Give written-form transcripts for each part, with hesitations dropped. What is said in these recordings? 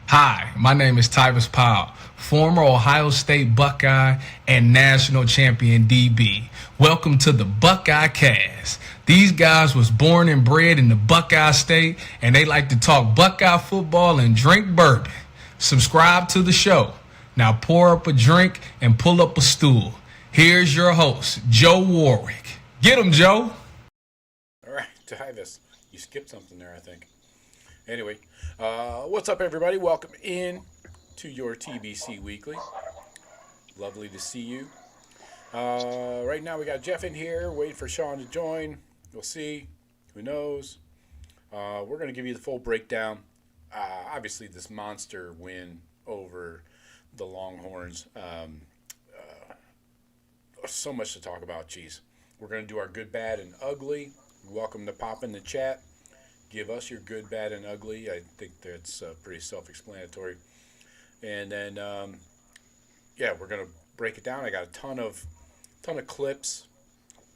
Hi, my name is Tyvis Powell, former Ohio State Buckeye and national champion DB. Welcome to the Buckeye Cast. These guys was born and bred in the Buckeye State, and they like to talk Buckeye football and drink bourbon. Subscribe to the show. Now pour up a drink and pull up a stool. Here's your host, Joe Warwick. Get him, Joe. All right, Tyvis, you skipped something there, I think. Anyway, what's up, everybody? Welcome in to your TBC Weekly. Lovely to see you. Right now, we got Jeff in here, waiting for Sean to join. We'll see. Who knows? We're going to give you the full breakdown. Obviously, this monster win over the Longhorns. So much to talk about. Jeez. We're going to do our good, bad, and ugly. You're welcome to pop in the chat. Give us your good, bad, and ugly. I think that's pretty self-explanatory. And then, we're going to break it down. I got a ton of clips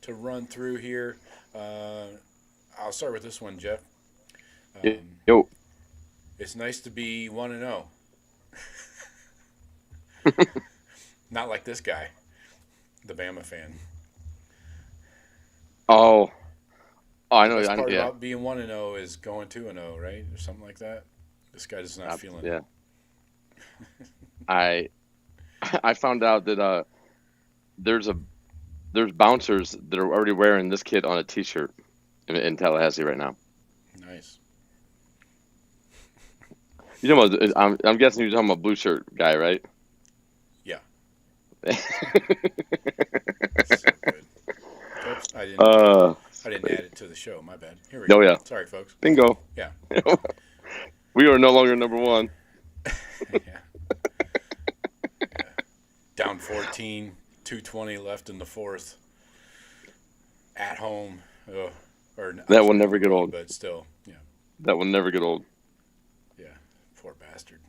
to run through here. I'll start with this one, Jeff. Yo. It's nice to be 1-0. Not like this guy, the Bama fan. Oh, I know. The best part about being 1-0 is going 2-0, right, or something like that. This guy is not feeling it. I found out that there's bouncers that are already wearing this kid on a T-shirt in Tallahassee right now. Nice. You know what? I'm guessing you're talking about blue shirt guy, right? Yeah. So good. Oops, I didn't add it to the show. My bad. Here we go. Oh, yeah. Sorry, folks. Bingo. Yeah. We are no longer number one. Yeah. Down 14, 2:20 left in the fourth. At home. That will never get old. But still, yeah. That will never get old. Yeah. Poor bastard.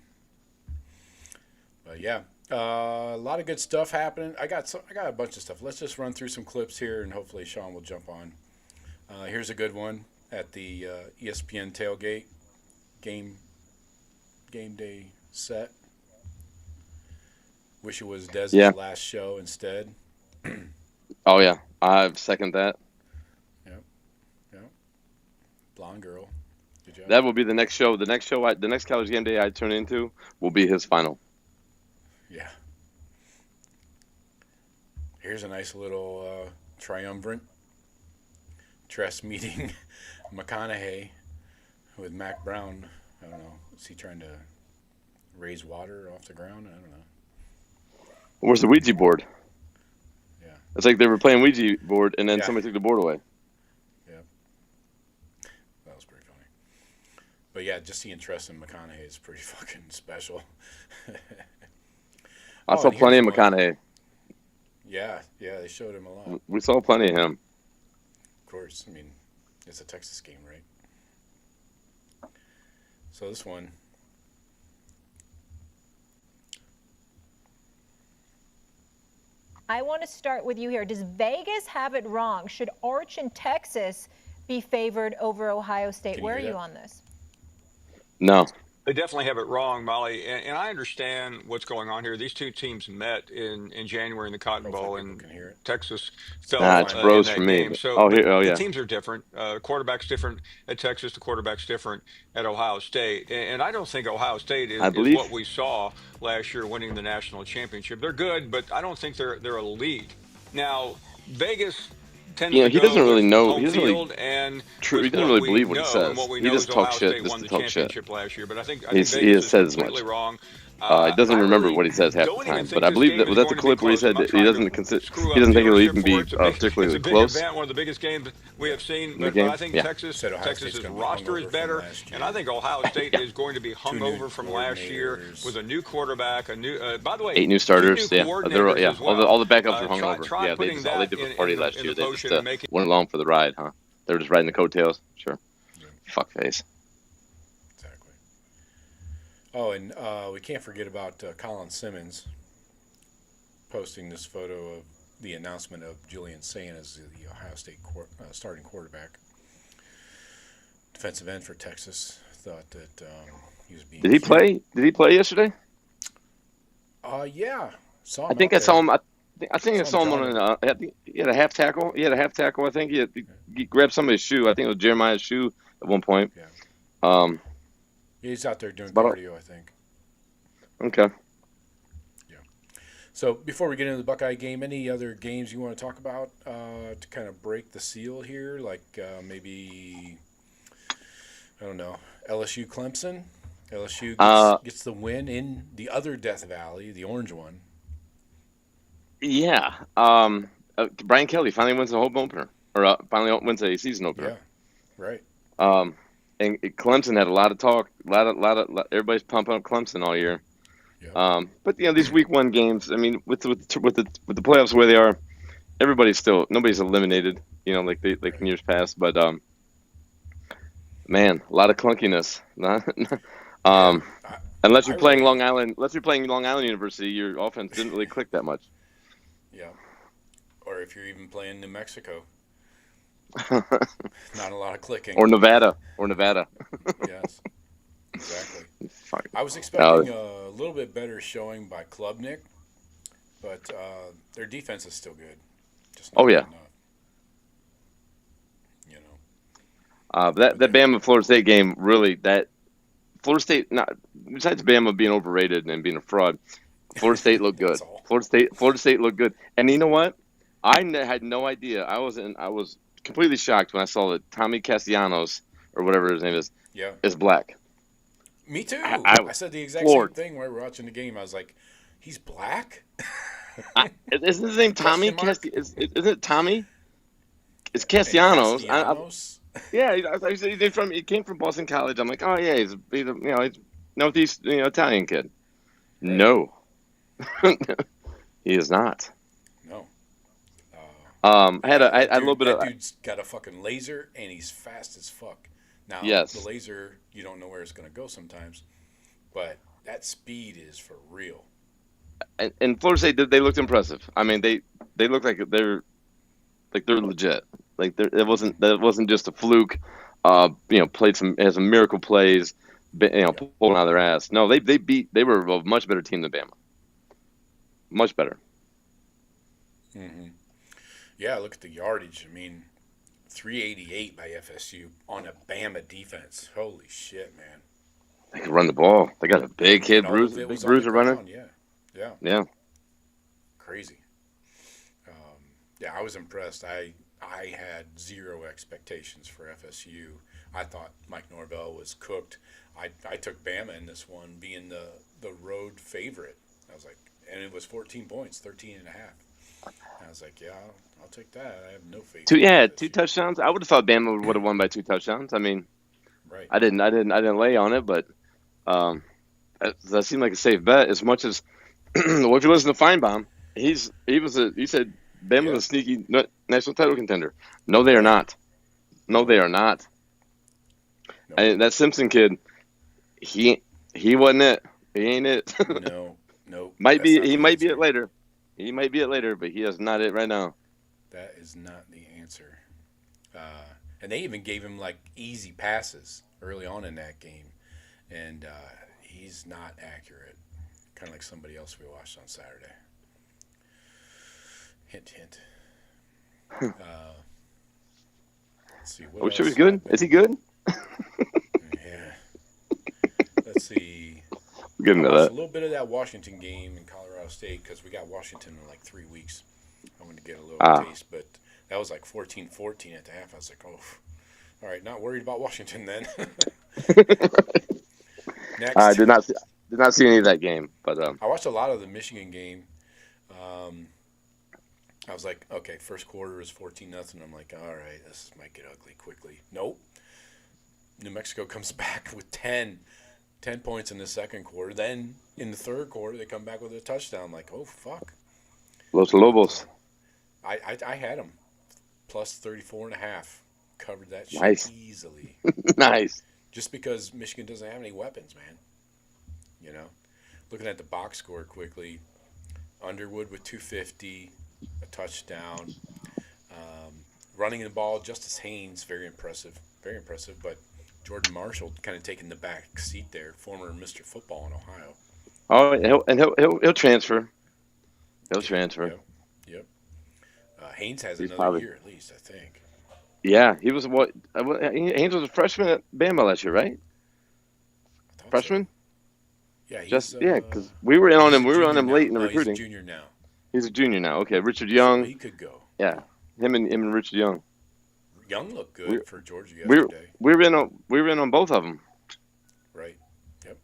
But yeah. A lot of good stuff happening. I got a bunch of stuff. Let's just run through some clips here, and hopefully Sean will jump on. Here's a good one at the ESPN tailgate game day set. Wish it was Dez's last show instead. Oh yeah, I second that. Yep. Blonde girl. Good job. That will be the next show. The next college game day I turn into will be his final. Yeah. Here's a nice little triumvirate. Tress meeting McConaughey with Mac Brown. I don't know. Is he trying to raise water off the ground? I don't know. Where's the Ouija board? Yeah. It's like they were playing Ouija board and then somebody took the board away. Yeah. That was pretty funny. But yeah, just seeing Tress and McConaughey is pretty fucking special. I saw plenty of McConaughey. Yeah, they showed him a lot. We saw plenty of him. Of course. I mean, it's a Texas game, right? So this one. I want to start with you here. Does Vegas have it wrong? Should Arch and Texas be favored over Ohio State? Where are you on this? No. They definitely have it wrong, Molly, and I understand what's going on here. These two teams met in January in the Cotton Bowl, and Texas fell it's bros in that for me. game. So yeah. The teams are different. Quarterback's different at Texas. The quarterback's different at Ohio State, and I don't think Ohio State is what we saw last year, winning the national championship. They're good, but I don't think they're elite. Now, Vegas. He doesn't really know. He doesn't really believe what he says. He just talks shit just to talk shit. Last year, but I think he has said as much. Wrong. He doesn't remember what he says half the time. But I believe that's a clip where he said that he doesn't think it'll even be particularly close. Event, one of the biggest games we have seen. But I think Texas's roster is better, and I think Ohio State is going to be hungover from last year with a new quarterback, by the way, 8 new starters. All the backups were hungover. Yeah, all they did was party last year. They just went along for the ride, huh? They were just riding the coattails. Sure. Fuckface. Oh, and we can't forget about Colin Simmons posting this photo of the announcement of Julian Sayin as the Ohio State starting quarterback. Defensive end for Texas, thought that he was being. Did he play? Did he play yesterday? Yeah. Saw him I think out I saw there. him. I think I saw him on. I think he had a half tackle. He had a half tackle. I think he grabbed somebody's shoe. I think it was Jeremiah's shoe at one point. Yeah. He's out there doing cardio, I think. Okay. Yeah. So before we get into the Buckeye game, any other games you want to talk about to kind of break the seal here? Like maybe, I don't know, LSU Clemson? LSU gets the win in the other Death Valley, the orange one. Yeah. Brian Kelly finally wins a home opener, or finally wins a season opener. Yeah. Right. And Clemson had a lot of talk. Everybody's pumping up Clemson all year. Yeah. But these week one games. I mean, with the playoffs where they are, nobody's eliminated. Like in years past. But man, a lot of clunkiness. Unless you're playing Long Island University, your offense didn't really click that much. Yeah. Or if you're even playing New Mexico. Not a lot of clicking. Or Nevada. Yes, exactly. I was expecting a little bit better showing by Klubnik, but their defense is still good. Just not good enough. That Bama Florida State game, really, that Florida State, besides Bama being overrated and being a fraud, Florida State looked good. Florida State looked good. And you know what? I had no idea. I was completely shocked when I saw that Tommy Castellanos, or whatever his name is black. Me too. I said the exact same thing when we were watching the game. I was like, he's black? Isn't his name Tommy? Isn't it Tommy? It's Castellanos. Yeah, he came from Boston College. I'm like, oh yeah, he's a Northeast Italian kid. Right. No, he is not. No. I had a little bit that dude's got a fucking laser and he's fast as fuck. Now the laser, you don't know where it's going to go sometimes, but that speed is for real. And Florida State, they looked impressive. I mean, they look like they're legit. Like that wasn't just a fluke. Played some miracle plays. Pulling out of their ass. No, they were a much better team than Bama. Much better. Mm-hmm. Yeah, look at the yardage. I mean, 388 by FSU on a Bama defense. Holy shit, man! They can run the ball. They got a big kid, Bruiser running. Yeah. Crazy. Yeah, I was impressed. I had zero expectations for FSU. I thought Mike Norvell was cooked. I took Bama in this one, being the road favorite. I was like, and it was 14 points, 13 and a half. I was like, yeah, I'll take that. I have no faith. Two touchdowns. I would have thought Bama would have won by 2 touchdowns. I mean, right. I didn't lay on it, but that seemed like a safe bet. As much as well, if you listen to Feinbaum, he said Bama's a sneaky national title contender. No, they are not. No, they are not. No. And that Simpson kid, he wasn't it. He ain't it. No. He might be it later. He might be it later, but he is not it right now. That is not the answer. And they even gave him like easy passes early on in that game, and he's not accurate. Kind of like somebody else we watched on Saturday. Hint, hint. Let's see. Are we sure he's good? Is he good? Yeah. Let's see. Good into that. A little bit of that Washington game in Colorado State because we got Washington in like 3 weeks. I wanted to get a little taste, but that was like 14-14 at the half. I was like, oh, all right, not worried about Washington then. Next. I did not see any of that game, but I watched a lot of the Michigan game. I was like, okay, first quarter is 14-0. I'm like, all right, this might get ugly quickly. Nope. New Mexico comes back with 10 points in the second quarter. Then in the third quarter, they come back with a touchdown. I'm like, oh, fuck. Los Lobos. I had them. Plus 34.5. Covered that shit easily. Nice. Just because Michigan doesn't have any weapons, man. Looking at the box score quickly, Underwood with 250, a touchdown. Running the ball, Justice Haynes, very impressive. But Jordan Marshall kind of taking the back seat there, former Mr. Football in Ohio. Oh, he'll transfer. He'll transfer. Yep. Haynes has He's another probably, year at least, I think. Yeah, he was what? Haynes was a freshman at Bama last year, right? Freshman. So. Yeah, he's because we were in on him. We were on him now. late in the No, recruiting. He's a junior now. He's a junior now. Okay, Richard Young. So he could go. Yeah, him and Richard Young. Young looked good for Georgia yesterday. We were in on both of them. Right. Yep.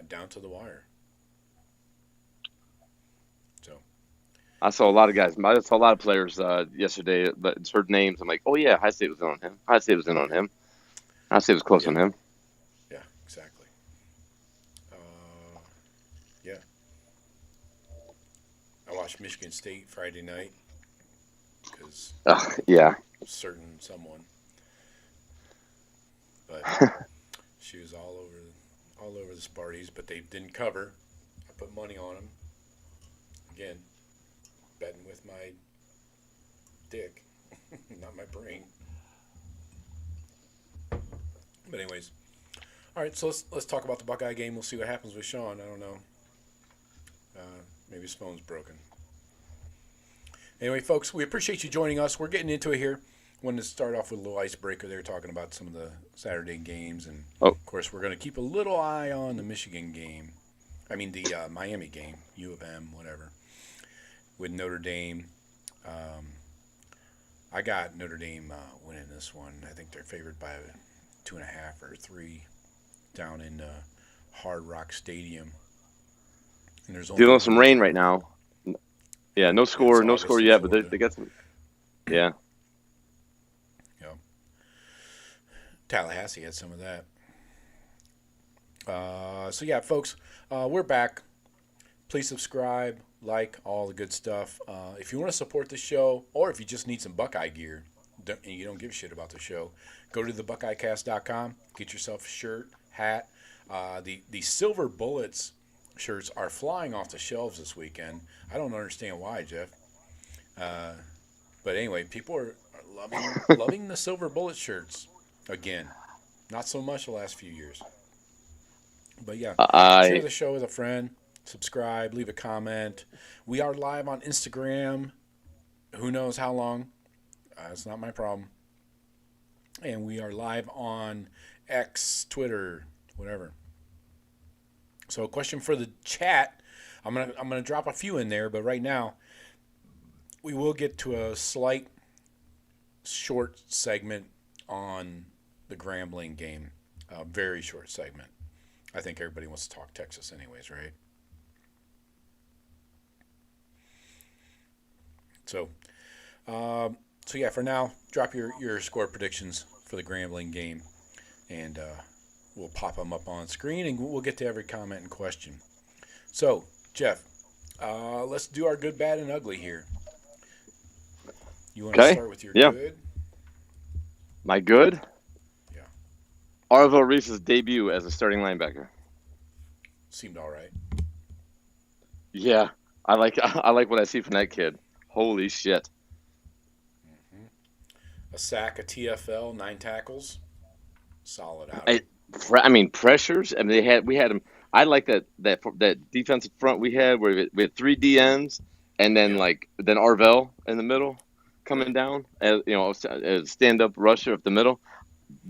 Down to the wire. So. I saw a lot of guys. I saw a lot of players yesterday. But heard names. I'm like, oh yeah, High State was in on him. High State was in on him. High State was close on him. Yeah, exactly. Yeah. I watched Michigan State Friday night because certain someone, but she was all over the Sparties, but they didn't cover. I put money on them. Again, betting with my dick, not my brain. But anyways, all right. So let's talk about the Buckeye game. We'll see what happens with Sean. I don't know. Maybe his phone's broken. Anyway, folks, we appreciate you joining us. We're getting into it here. Wanted to start off with a little icebreaker. They were talking about some of the Saturday games, and of course, we're going to keep a little eye on the Michigan game. I mean, the Miami game, U of M, whatever, with Notre Dame. I got Notre Dame winning this one. I think they're favored by 2.5 or 3 down in Hard Rock Stadium. And there's dealing with some rain right now. Yeah, no score yet, but they got some. Yeah. Yeah. Tallahassee had some of that. So yeah, folks, we're back. Please subscribe, like, all the good stuff. If you want to support the show, or if you just need some Buckeye gear and you don't give a shit about the show, go to thebuckeyecast.com. Get yourself a shirt, hat. The Silver Bullets shirts are flying off the shelves this weekend. I don't understand why, Jeff. But anyway, people are loving the Silver Bullet shirts again. Not so much the last few years. But yeah, share the show with a friend. Subscribe, leave a comment. We are live on Instagram. Who knows how long? It's not my problem. And we are live on X, Twitter, whatever. So a question for the chat. I'm gonna drop a few in there, but right now we will get to a slight short segment on the Grambling game. A very short segment. I think everybody wants to talk Texas anyways, right? So yeah, for now, drop your score predictions for the Grambling game, and we'll pop them up on screen, and we'll get to every comment and question. So, Jeff, let's do our good, bad, and ugly here. You want to start with your good? My good? Yeah. Arvell Reese's debut as a starting linebacker. Seemed all right. Yeah, I like what I see from that kid. Holy shit. Mm-hmm. A sack, a TFL, 9 tackles. Solid out. Pressures. We had them. I like that defensive front we had where we had 3 DNs and then then Arvell in the middle coming down as as stand up rusher up the middle.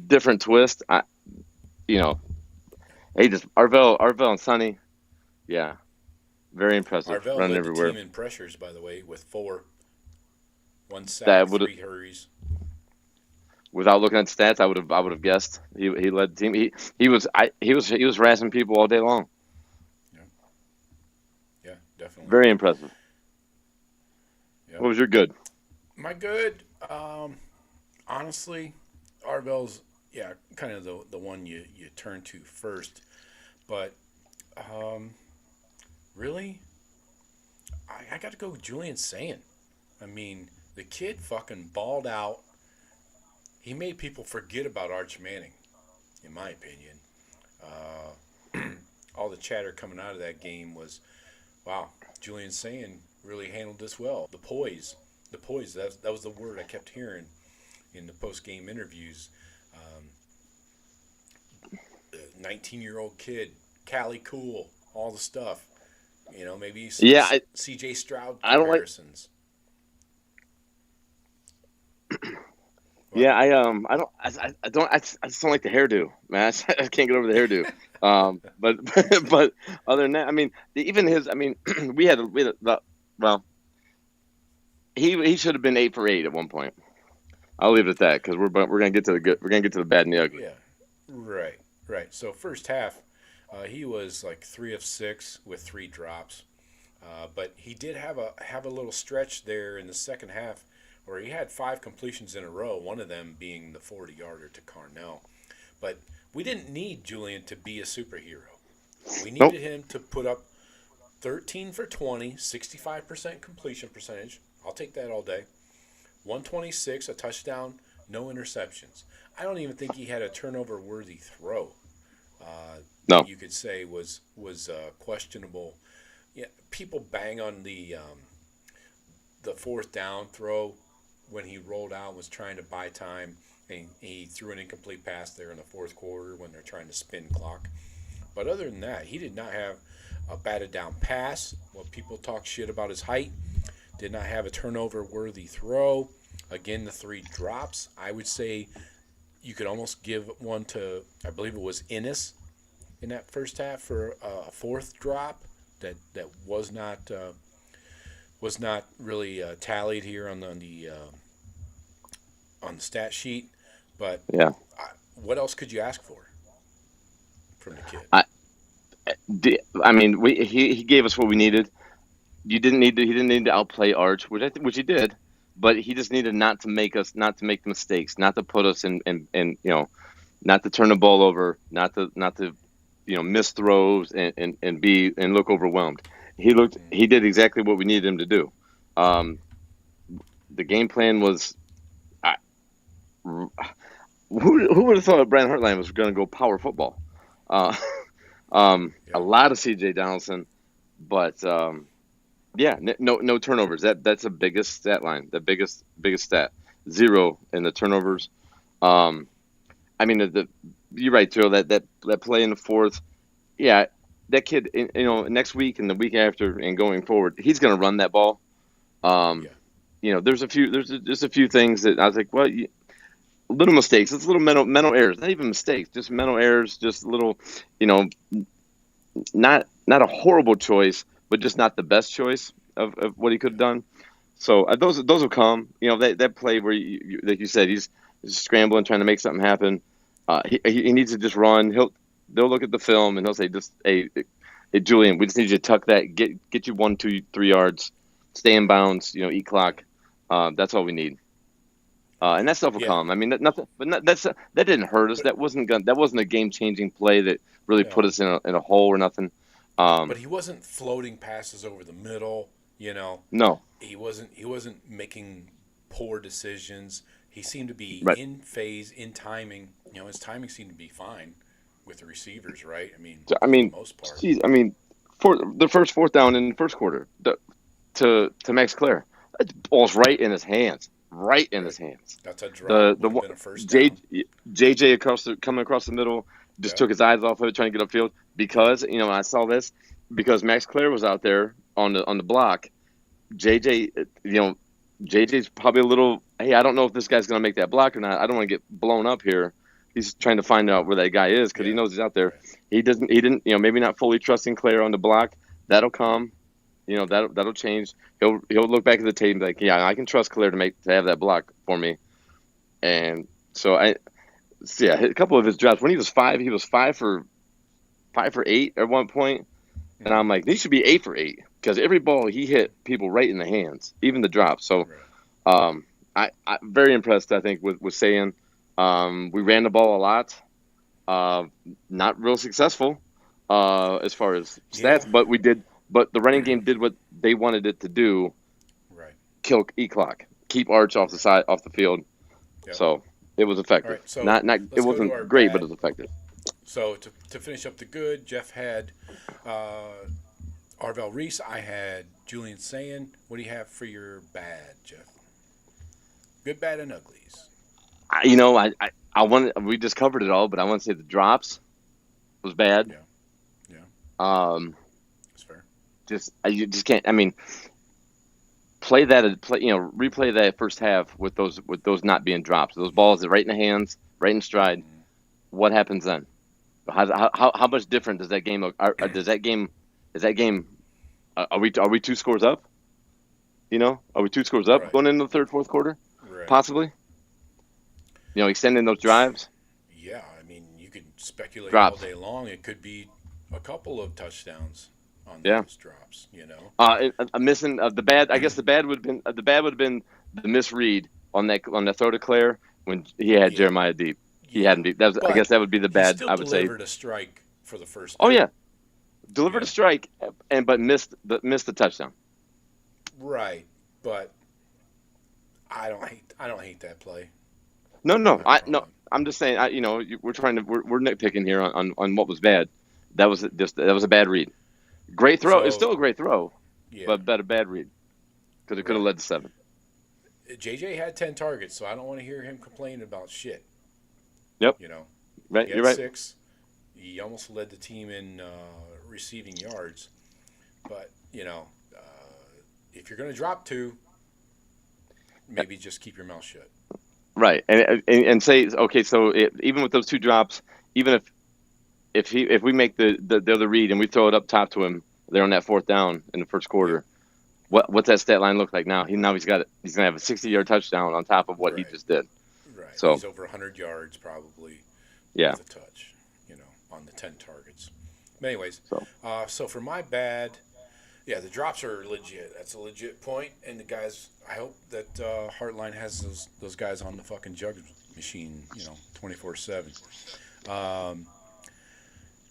Different twist. Arvell and Sonny. Yeah. Very impressive. Arvell running led everywhere. The team in pressures, by the way, with 4. 1 sack, 3 hurries. Without looking at stats, I would have guessed he led the team. He was harassing people all day long. Yeah, definitely. Very impressive. Yep. What was your good? My good, honestly, Arvell's kind of the one you turn to first, but really, I got to go with Julian Sayin. I mean, the kid fucking balled out. He made people forget about Arch Manning, in my opinion. All the chatter coming out of that game was, wow, Julian Sayin really handled this well. The poise, that was the word I kept hearing in the post-game interviews. 19-year-old kid, Cali Cool, all the stuff. Maybe some C.J. Stroud comparisons. I just don't like the hairdo, man. I can't get over the hairdo. But other than that, I mean, even his. I mean, he should have been 8 for 8 at one point. I'll leave it at that because we're gonna get to the good. We're gonna get to the bad and the ugly. Yeah, right. So first half, he was like 3 of 6 with 3 drops, but he did have a little stretch there in the second half where he had 5 completions in a row. One of them being the 40-yarder to Carnell, but we didn't need Julian to be a superhero. We needed him to put up 13 for 20, 65% completion percentage. I'll take that all day. 126, a touchdown, no interceptions. I don't even think he had a turnover-worthy throw. No, you could say was questionable. Yeah, people bang on the 4th down throw when he rolled out, was trying to buy time, and he threw an incomplete pass there in the 4th quarter when they're trying to spin clock. But other than that, he did not have a batted down pass. Well, people talk shit about his height. Did not have a turnover-worthy throw. Again, the 3 drops. I would say you could almost give one to, I believe it was Ennis in that first half for a 4th drop that was not really tallied here on the stat sheet. But yeah, what else could you ask for from the kid? I mean, he gave us what we needed. He didn't need to outplay Arch, which he did, but he just needed not to make the mistakes, not to put us in not to turn the ball over, not to miss throws and look overwhelmed. He did exactly what we needed him to do. The game plan was, who would have thought Brandon Hartline was going to go power football? A lot of C.J. Donaldson, but no turnovers. That's the biggest stat line. The biggest stat. 0 in the turnovers. I mean, you're right, Joe. That play in the 4th. Yeah, that kid. Next week and the week after and going forward, he's going to run that ball. There's a few things that I was like, well, little mistakes. It's little mental errors. Not even mistakes. Just mental errors. Just little, not a horrible choice, but just not the best choice of what he could have done. So those will come. That play where like you said, he's scrambling, trying to make something happen. He needs to just run. They'll look at the film and he'll say, hey, Julian, we just need you to tuck that, get you 1, 2, 3 yards, stay in bounds, eat clock. That's all we need. And that stuff will come. I mean, that didn't hurt us. That wasn't a game-changing play that really put us in a hole or nothing. But he wasn't floating passes over the middle. No, he wasn't making poor decisions. He seemed to be in phase, in timing. His timing seemed to be fine with the receivers, right? I mean, for the most part. Geez, I mean, for the first 4th down in the first quarter, to Max Clare, that ball's right in his hands. Right in his hands. That's a drop. The a first down. JJ coming across the middle, just took his eyes off of it, trying to get upfield. Because I saw this because Max Clare was out there on the block. JJ's probably a little. Hey, I don't know if this guy's going to make that block or not. I don't want to get blown up here. He's trying to find out where that guy is because he knows he's out there. He didn't. Maybe not fully trusting Clare on the block. That'll come. That'll change. He'll look back at the tape and be like, yeah, I can trust Claire to have that block for me. And so a couple of his drops when he was 5 for 8 at one point, and I'm like, he should be 8 for 8 because every ball he hit people right in the hands, even the drops. So, I'm very impressed. I think with Sayin. We ran the ball a lot, not real successful as far as stats, but we did. But the running game did what they wanted it to do. Right. Kill clock, keep Arch off the field. Yep. So it was effective. Right, so it wasn't great, but it was effective. So to finish up the good, Jeff had Arvell Reese. I had Julian Sayin. What do you have for your bad, Jeff? Good, bad, and uglies. We just covered it all, but I want to say the drops. was bad. Yeah. That's fair. You just can't. I mean, replay that first half with those not being dropped. Those balls are right in the hands, right in stride. Mm-hmm. What happens then? How much different does that game look? Is that game? Are we 2 scores up? Are we 2 scores up going into the third, fourth quarter? Possibly. Extending those drives. Yeah, I mean, you could speculate all day long. It could be a couple of touchdowns on those drops. A missing the bad. I guess the bad would have been the misread on that throw to Claire when he had Jeremiah deep. He hadn't deep. I guess that would be the bad. I would say delivered a strike for the first. Oh yeah, delivered a strike but missed the touchdown. Right, but I don't hate that play. No. I'm just saying. We're nitpicking here on what was bad. That was a bad read. Great throw. It's still a great throw, but a bad read because it could have led to 7. JJ had 10 targets, so I don't want to hear him complain about shit. Yep. Right. You're right. 6. He almost led the team in receiving yards, but if you're going to drop 2, maybe just keep your mouth shut. Right, and say okay. So even with those 2 drops, even if we make the other read and we throw it up top to him, they're on that 4th down in the first quarter. What's that stat line look like now? He's gonna have a 60-yard touchdown on top of what he just did. Right. So he's over 100 yards probably. Yeah. With a touch, on the 10 targets. But anyways, so for my bad. Yeah, the drops are legit. That's a legit point. And the guys, I hope that Heartline has those guys on the fucking jug machine, 24/7.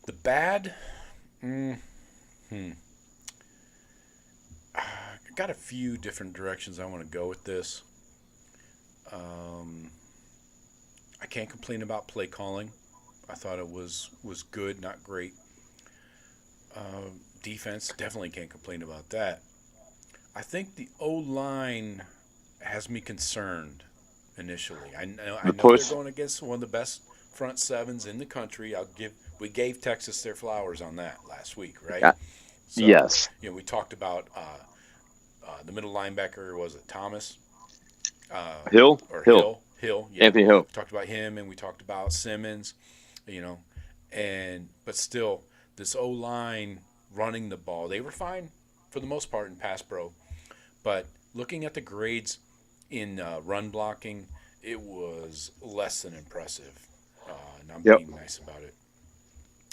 The bad, I got a few different directions I want to go with this. I can't complain about play calling. I thought it was good, not great. Defense, definitely can't complain about that. I think the O-line has me concerned initially. I know they're going against one of the best front sevens in the country. We gave Texas their flowers on that last week, right? So, yes. We talked about the middle linebacker, was it Thomas? Hill? Hill. Yeah. Anthony Hill. We talked about him, and we talked about Simmons, but still, this O-line running the ball, they were fine for the most part in pass pro, but looking at the grades in run blocking, it was less than impressive, and I'm being nice about it.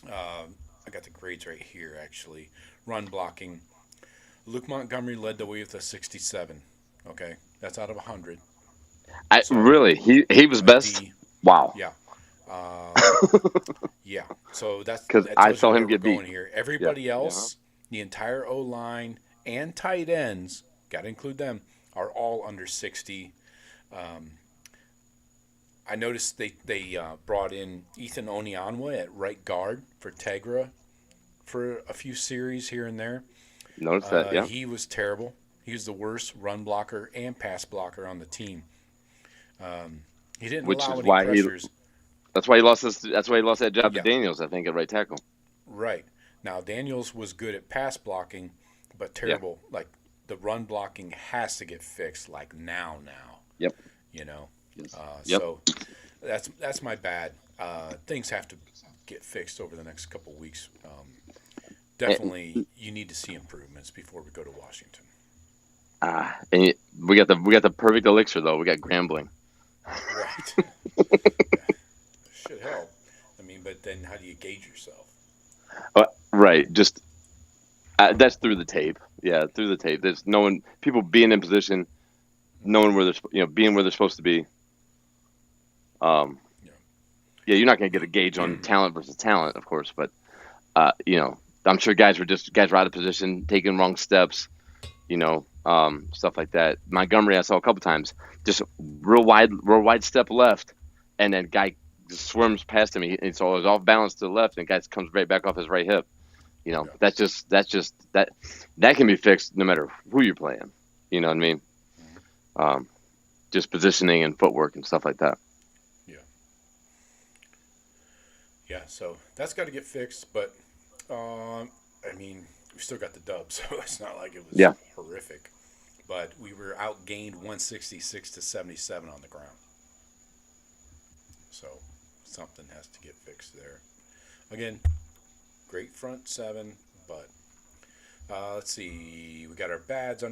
I got the grades right here, actually. Run blocking, Luke Montgomery led the way with a 67. Okay, that's out of 100. Really, he was best. D. Wow. Yeah. Yeah, so that's because I saw him get beat here. Everybody else, the entire O-line and tight ends, got to include them, are all under 60. I noticed they brought in Ethan Onyanwa at right guard for Tegra for a few series here and there. Noticed that, yeah. He was terrible. He was the worst run blocker and pass blocker on the team. He didn't allow any pressures. That's why he lost that job to Daniels, I think, at right tackle. Right. Now, Daniels was good at pass blocking, but terrible. Yeah. Like, the run blocking has to get fixed, like, now. Yep. Yes. So that's my bad. Things have to get fixed over the next couple of weeks. Definitely, you need to see improvements before we go to Washington. And we got the perfect elixir, though. We got Grambling. Right. Should help. I mean, but then how do you gauge yourself? Right. Just that's through the tape. Yeah, through the tape. There's people being in position, knowing where they're being where they're supposed to be. Yeah, you're not going to get a gauge on talent versus talent, of course, but I'm sure guys were out of position, taking wrong steps, stuff like that. Montgomery, I saw a couple times, just real wide step left, and then guy just swarms past him. And so it was off balance to the left, and guy comes right back off his right hip. That's just that can be fixed no matter who you're playing. You know what I mean? Just positioning and footwork and stuff like that. Yeah. Yeah, so that's got to get fixed. But I mean, we still got the dub, so it's not like it was horrific. But we were outgained 166 to 77 on the ground. So something has to get fixed there. Again, great front seven, but let's see. We got our bads all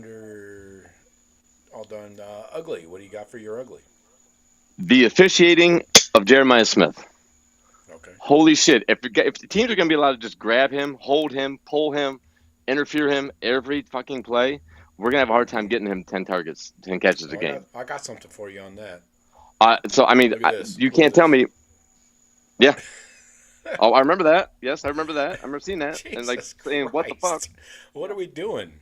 done. Ugly. What do you got for your ugly? The officiating of Jeremiah Smith. Okay. Holy shit. If the teams are going to be allowed to just grab him, hold him, pull him, interfere him every fucking play, we're going to have a hard time getting him 10 targets, 10 catches a game. I got something for you on that. So, I mean, you can't tell me. Yeah. Oh, I remember that. Yes, I remember that. I remember seeing that. Jesus and like saying, what the fuck? What are we doing?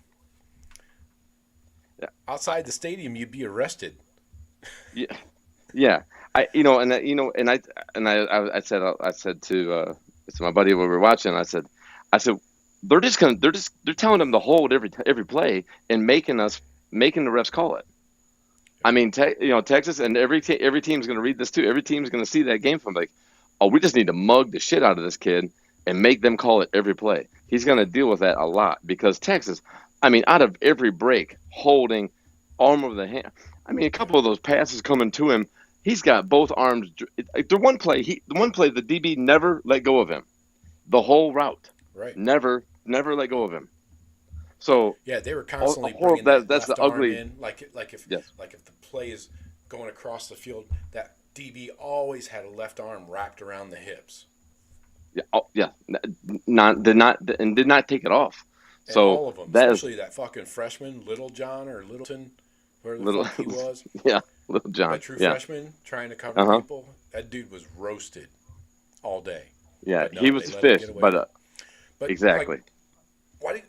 Yeah. Outside the stadium, you'd be arrested. Yeah. Yeah. I said to my buddy when we were watching, I said, they're telling them to hold every play and making the refs call it. I mean, Texas and every team's going to read this too. Every team's going to see that game from like, oh, we just need to mug the shit out of this kid and make them call it every play. He's going to deal with that a lot because Texas, I mean, out of every break, holding, arm over the hand. I mean, a couple of those passes coming to him, he's got both arms. The one play, the DB never let go of him, the whole route. Right. Never let go of him. So yeah, they were constantly bringing that's the arm ugly. In, like if the play is going across the field, that DB always had a left arm wrapped around the hips. Yeah, did not take it off. And so all of them, especially that fucking freshman, Little John or Littleton, whoever the fuck he was. Yeah, Little John. That true freshman trying to cover people. That dude was roasted all day. Yeah, he was fished, but exactly. Like,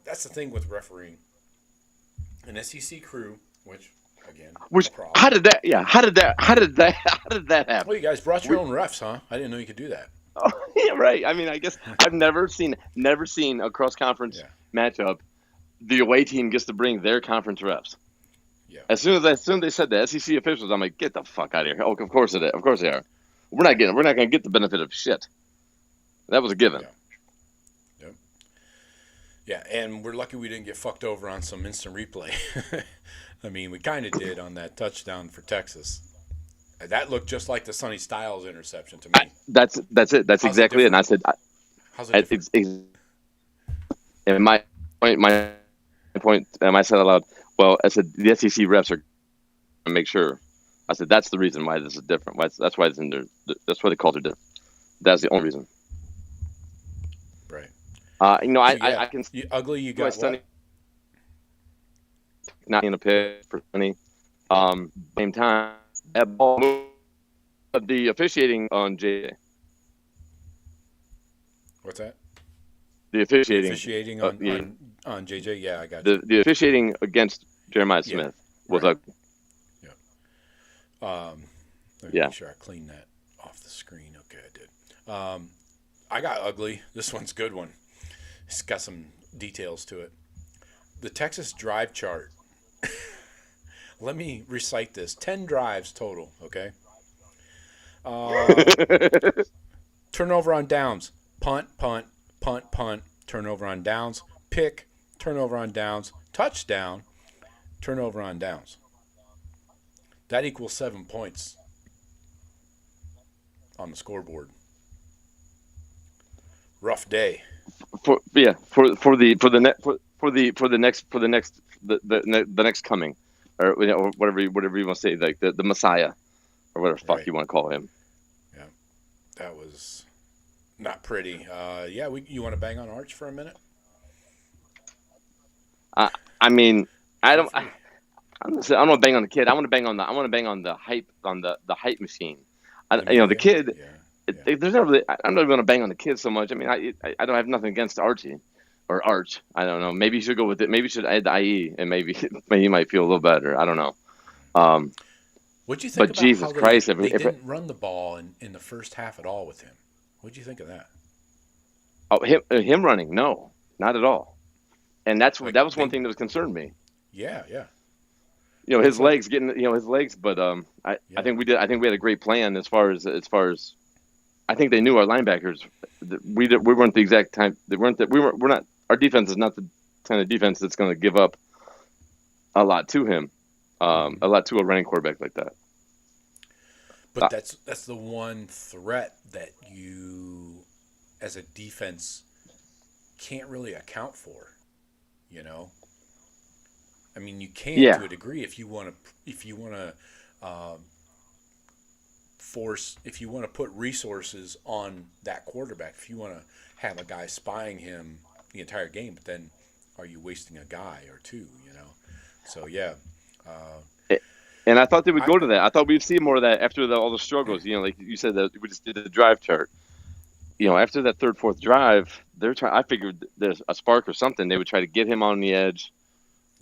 that's the thing with refereeing. An SEC crew, which how did that happen? Well, you guys brought your own refs, huh? I didn't know you could do that. Oh, yeah, right. I mean, I guess I've never seen a cross conference matchup. The away team gets to bring their conference refs. Yeah. As soon as they said the SEC officials, I'm like, get the fuck out of here. Oh, of course it is. Of course they are. We're not going to get the benefit of shit. That was a given. Yeah. Yeah, and we're lucky we didn't get fucked over on some instant replay. I mean, we kind of did on that touchdown for Texas. That looked just like the Sonny Styles interception to me. That's it. That's exactly it. And I said, how's it different? And my point, I said aloud, well, I said, the SEC refs are going to make sure. I said, that's the reason why this is different. That's why it's in there. That's why the calls are different. That's the only reason. Right. I can. Ugly, you got what? Not in a pit for Sonny. Same time, that ball moved. The officiating on JJ. What's that? The officiating. On JJ, yeah, I got the officiating against Jeremiah Smith was ugly. Let me make sure I cleaned that off the screen. Okay, I did. I got ugly. This one's a good one. It's got some details to it. The Texas drive chart. Let me recite this. 10 drives total, okay? Turnover on downs. Punt, punt, punt, punt. Turnover on downs. Pick. Turnover on downs. Touchdown. Turnover on downs. That equals 7 points on the scoreboard. Rough day. For the next coming, or whatever you want to say, like the Messiah, or whatever fuck you want to call him. Yeah, that was not pretty. You want to bang on Arch for a minute? I mean, I don't want to bang on the kid. I want to bang on the hype hype machine. The kid. There's not really. I'm not going to bang on the kid so much. I mean, I don't have nothing against Archie or Arch. I don't know. Maybe you should go with it. Maybe you should add the IE, and maybe he might feel a little better. I don't know. What'd you think about Jesus how Christ, they didn't run the ball in the first half at all with him? What'd you think of that? Oh, him running? No, not at all. And that was one thing that was concerned me. Yeah. His legs getting his legs, but I think we did. I think we had a great plan as far as I think they knew our linebackers. We weren't the exact time. We're not. Our defense is not the kind of defense that's going to give up a lot to him, a lot to a running quarterback like that. But that's the one threat that you, as a defense, can't really account for. You know, I mean, you can to a degree if you want to if you want to put resources on that quarterback, if you want to have a guy spying him the entire game, but then are you wasting a guy or two, you know? So, yeah. And I thought they would go to that. I thought we'd see more of that after all the struggles. You know, like you said, that we just did the drive chart. You know, after that third, fourth drive, I figured there's a spark or something. They would try to get him on the edge.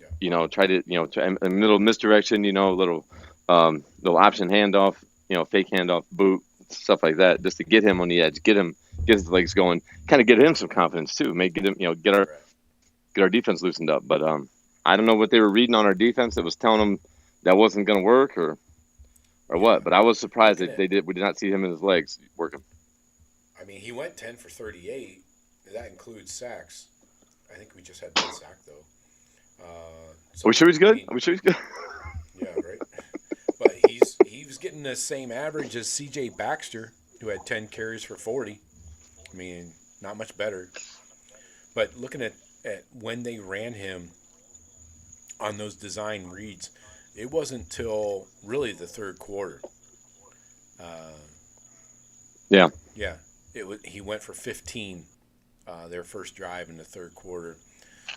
Yeah. You know, try to, you know, a little misdirection, you know, little option handoff, you know, fake handoff, boot, stuff like that, just to get him on the edge, get his legs going, kind of get him some confidence too, get our defense loosened up. But I don't know what they were reading on our defense that was telling them that wasn't going to work or what. But I was surprised that we did not see him and his legs working. I mean, he went 10 for 38. That includes sacks. I think we just had one sack though. Are we sure he's good? Are we sure he's good? Yeah, right. But he was getting the same average as C.J. Baxter, who had 10 carries for 40. I mean, not much better. But looking at when they ran him on those design reads, it wasn't till really the third quarter. Yeah. Yeah. He went for 15 their first drive in the third quarter,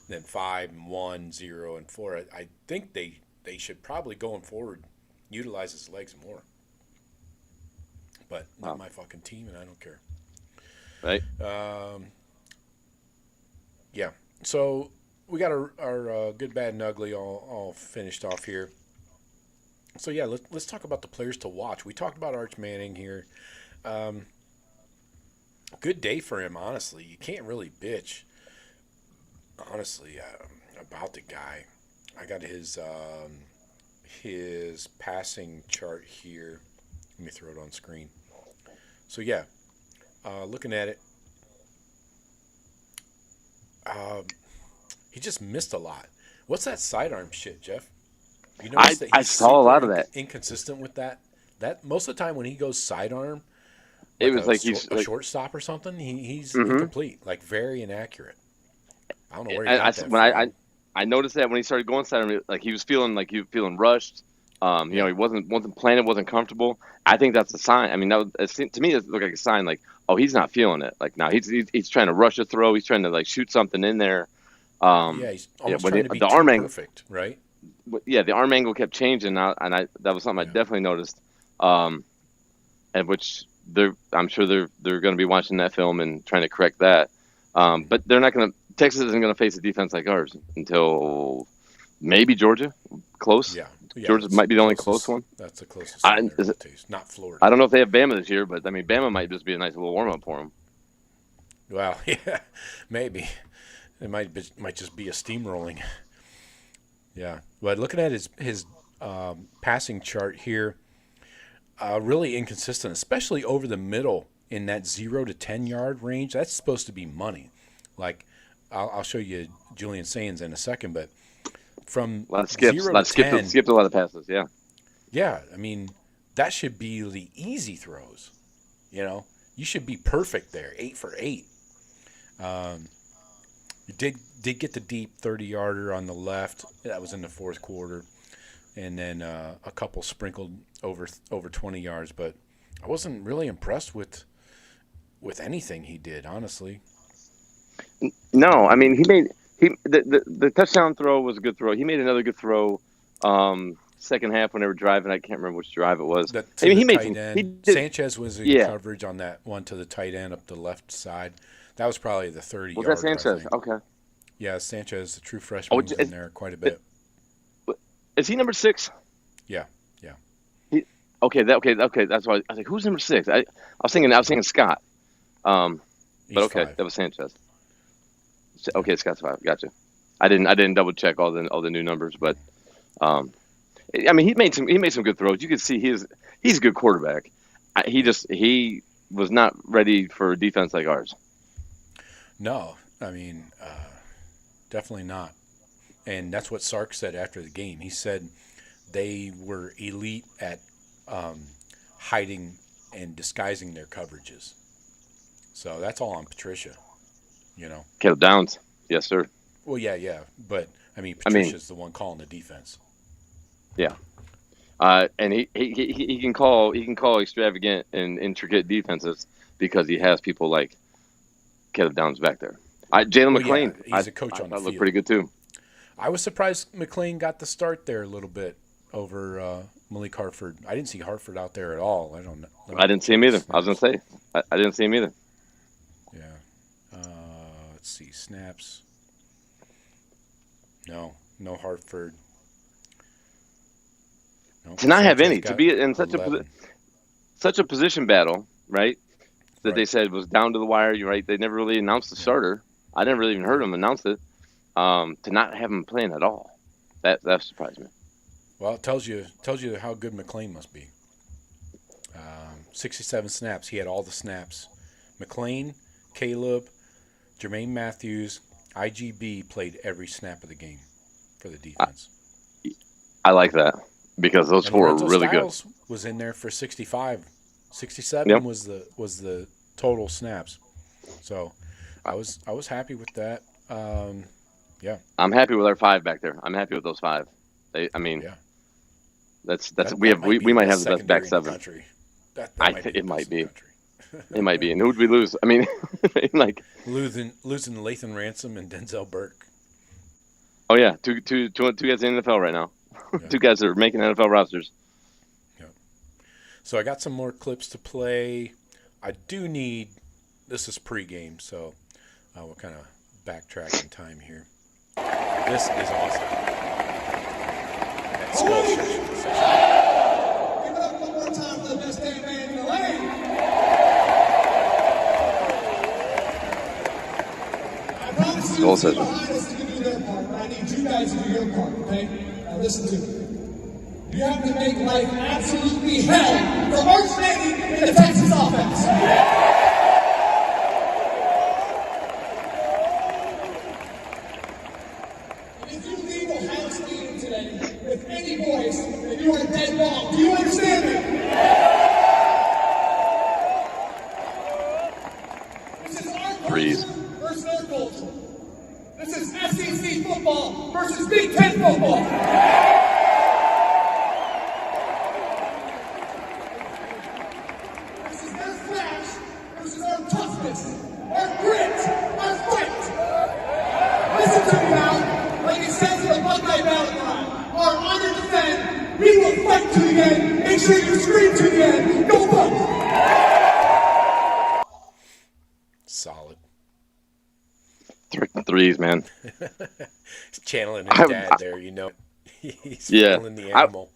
then 5, 1, 0, and 4. I think they should probably going forward utilize his legs more. But not my fucking team, and I don't care. Right. Yeah. So we got our good, bad, and ugly all finished off here. So yeah, let's talk about the players to watch. We talked about Arch Manning here. Good day for him, honestly. You can't really bitch, honestly, about the guy. I got his passing chart here. Let me throw it on screen. So yeah, looking at it, he just missed a lot. What's that sidearm shit, Jeff? You notice that I saw a lot of that. Inconsistent with that. That most of the time when he goes sidearm, it was like he's a shortstop or something. He's incomplete, like very inaccurate. I don't know where he got that from. I noticed that when he started going sidearm, like he was feeling rushed. You know, he wasn't planning, wasn't comfortable. I think that's a sign. I mean, to me, it looked like a sign, like, oh, he's not feeling it. Like now he's trying to rush a throw. He's trying to like shoot something in there. He's almost trying to be the arm angle, perfect, right? Yeah, the arm angle kept changing, that was something I definitely noticed. And which I'm sure they're going to be watching that film and trying to correct that. But they're not going to. Texas isn't going to face a defense like ours until maybe Georgia. Close. Yeah, Georgia might be the only close one. That's the closest. Not Florida. I don't know if they have Bama this year, but I mean, Bama might just be a nice little warm up for them. Well, yeah, maybe it might just be a steamrolling. Yeah, but looking at his passing chart here, really inconsistent, especially over the middle in that 0 to 10 yard range. That's supposed to be money. Like I'll show you Julian Sayin's in a second, but from 0 to 10, skipped a lot of passes. Yeah. Yeah, I mean that should be the easy throws. You know, you should be perfect there, 8 for 8. You did get the deep 30-yarder on the left. That was in the fourth quarter, and then a couple sprinkled over 20 yards. But I wasn't really impressed with anything he did, honestly. No, I mean the touchdown throw was a good throw. He made another good throw. Second half when they were driving, I can't remember which drive it was. Sanchez was in coverage on that one to the tight end up the left side. That was probably the 30-yard. Was that Sanchez? Okay. Yeah, Sanchez, the true freshman, was in there quite a bit. Is he number 6? Yeah. Okay. That's why I was like, who's number 6? I was thinking Scott. But okay, 5. That was Sanchez. Okay, Scott's 5. Gotcha. I didn't double check all the new numbers, but I mean he made some good throws. You could see he's a good quarterback. He was not ready for a defense like ours. No, I mean, definitely not. And that's what Sark said after the game. He said they were elite at hiding and disguising their coverages. So that's all on Patricia, you know. Caleb Downs, yes, sir. Well, yeah. But, Patricia's the one calling the defense. Yeah. And he can call extravagant and intricate defenses because he has people like Caleb Downs back there. Jalen McLean, he's a coach on the field. Looked pretty good too. I was surprised McLean got the start there a little bit over Malik Hartford. I didn't see Hartford out there at all. I don't know. I didn't see him either. I was going to say, I didn't see him either. Yeah. Let's see. Snaps. No Hartford. To not have any, to be in such a position battle, right? That they said was down to the wire. You're right. They never really announced the starter. I never really even heard them announce it. To not have him playing at all, that surprised me. Well, it tells you how good McLean must be. 67 snaps. He had all the snaps. McLean, Caleb, Jermaine Matthews, IGB played every snap of the game for the defense. I like that because those four are really Styles good. Was in there for 65. 67 was the total snaps. So I was happy with that. Yeah. I'm happy with our 5 back there. I'm happy with those 5. We might have the best back 7. It might be. It might be. And who would we lose? I mean, like losing Lathan Ransom and Denzel Burke. Oh yeah, two guys in the NFL right now. Yeah. 2 guys that are making NFL rosters. Yeah. So I got some more clips to play. I do need. This is pregame, so we'll kind of backtrack in time here. This is awesome. That skull session. Give it up one more time for the best damn man in the land. I promise you to see behind us to do their part, but I need you guys to do your part, okay? Now listen to me. You have to make life absolutely hell for Arch Manning and the Texas offense. You are dead wrong. Do you understand me? This is our culture versus their culture. This is SEC football versus Big Ten football. This is their flash versus our toughness, our grit, our fight. Listen to me now. Like it says in the Buckeye battle cry, our honor defend. We will fight to the end. Make sure you scream to the end. Go Bucks! Solid. Threes, man. He's channeling his dad there, you know. He's feeling the animal.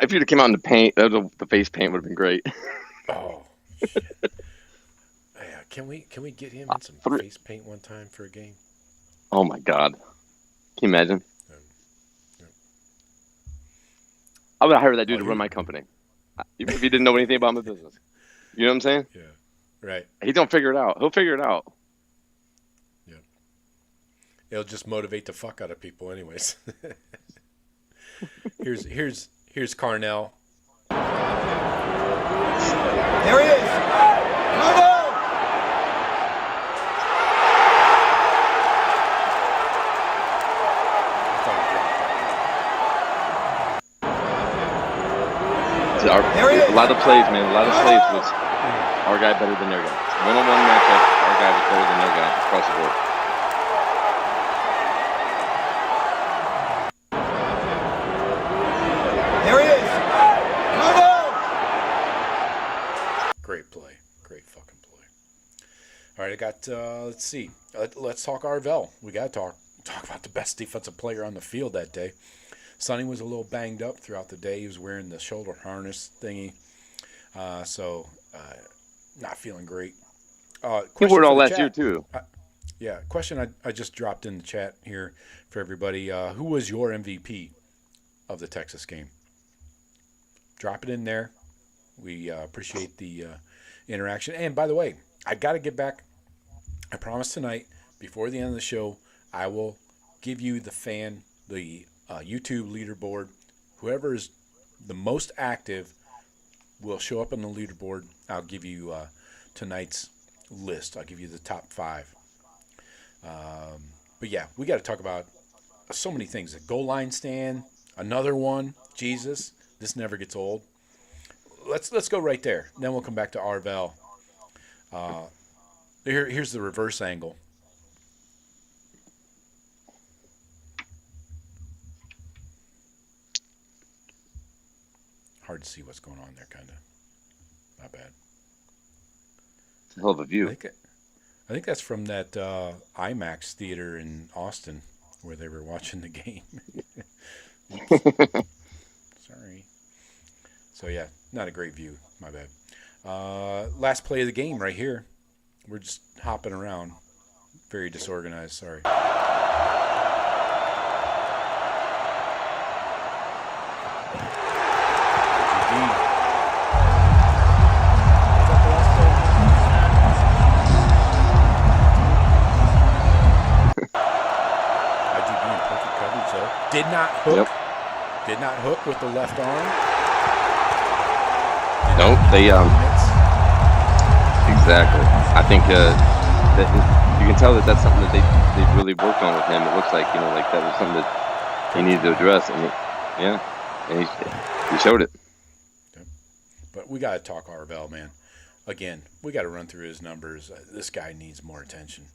If you'd have came out in the paint, the face paint would have been great. Oh, shit. Yeah, can we get him in some face paint one time for a game? Oh my God. Can you imagine? I would hire that dude to run my company. Even if he didn't know anything about my business. You know what I'm saying? Yeah. Right. He don't figure it out. He'll figure it out. Yeah. It'll just motivate the fuck out of people anyways. Here's Carnell. There he is. Carnell! A lot of plays, man. A lot of plays was our guy better than their guy. One-on-one matchup, our guy was better than their guy across the board. There he is. Great play. Great fucking play. All right, I got, let's see. Let's talk Arvell. We got to talk about the best defensive player on the field that day. Sonny was a little banged up throughout the day. He was wearing the shoulder harness thingy. So not feeling great. He wore it all last year, too. Yeah, question I just dropped in the chat here for everybody. Who was your MVP of the Texas game? Drop it in there. We appreciate the interaction. And by the way, I got to get back. I promise tonight, before the end of the show, I will give you the YouTube leaderboard. Whoever is the most active will show up on the leaderboard. I'll give you tonight's list. I'll give you the top 5. But yeah, we got to talk about so many things. The goal line stand, another one. Jesus, this never gets old. Let's go right there. Then we'll come back to Arvell. Here's the reverse angle. Hard to see what's going on there, kind of. Not bad. It's a hell of a view. I think that's from that IMAX theater in Austin where they were watching the game. Sorry. So, yeah, not a great view. My bad. Last play of the game right here. We're just hopping around. Very disorganized. Sorry. Did not hook. Yep. Did not hook with the left arm. Nope. They exactly. I think that you can tell that that's something that they really worked on with him. It looks like like that was something that he needed to address, and he showed it. Yep. But we got to talk Arvell, man. Again, we got to run through his numbers. This guy needs more attention.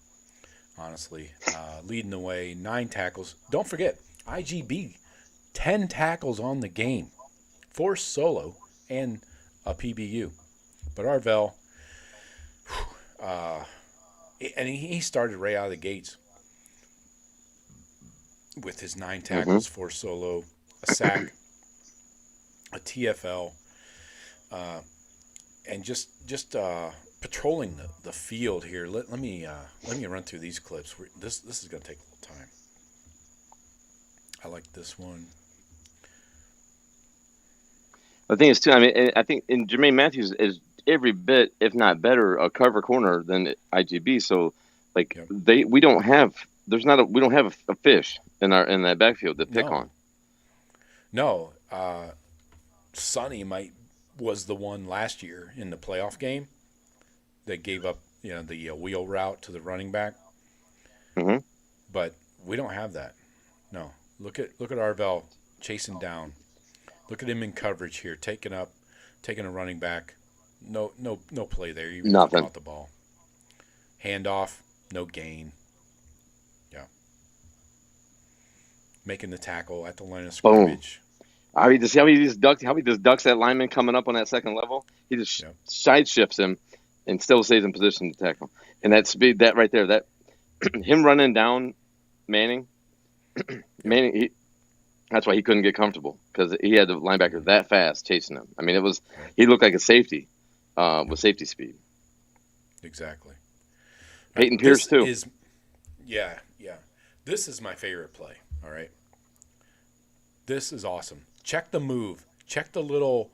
Honestly, leading the way, 9 tackles. Don't forget. IGB, 10 tackles on the game, 4 solo, and a PBU. But Arvell, and he started right out of the gates with his 9 tackles, 4 solo, a sack, a TFL, and just patrolling the field here. Let me run through these clips. This is going to take a little time. I like this one. The thing is, too, I think Jermaine Matthews is every bit, if not better, a cover corner than IGB. So, we don't have a fish in that backfield to pick on. No, Sonny was the one last year in the playoff game that gave up, the wheel route to the running back. Mm-hmm. But we don't have that. No. Look at Arvell chasing down. Look at him in coverage here, taking a running back. No play there. Even nothing. Caught the ball. Handoff, no gain. Yeah. Making the tackle at the line of scrimmage. Boom. How he just ducks that lineman coming up on that second level. He just side shifts him and still stays in position to tackle. And that speed, that right there, that him running down Manning. That's why he couldn't get comfortable, because he had the linebacker that fast chasing him. He looked like a safety with safety speed. Exactly. Peyton Pierce too. Yeah. This is my favorite play. All right. This is awesome. Check the move. Check the little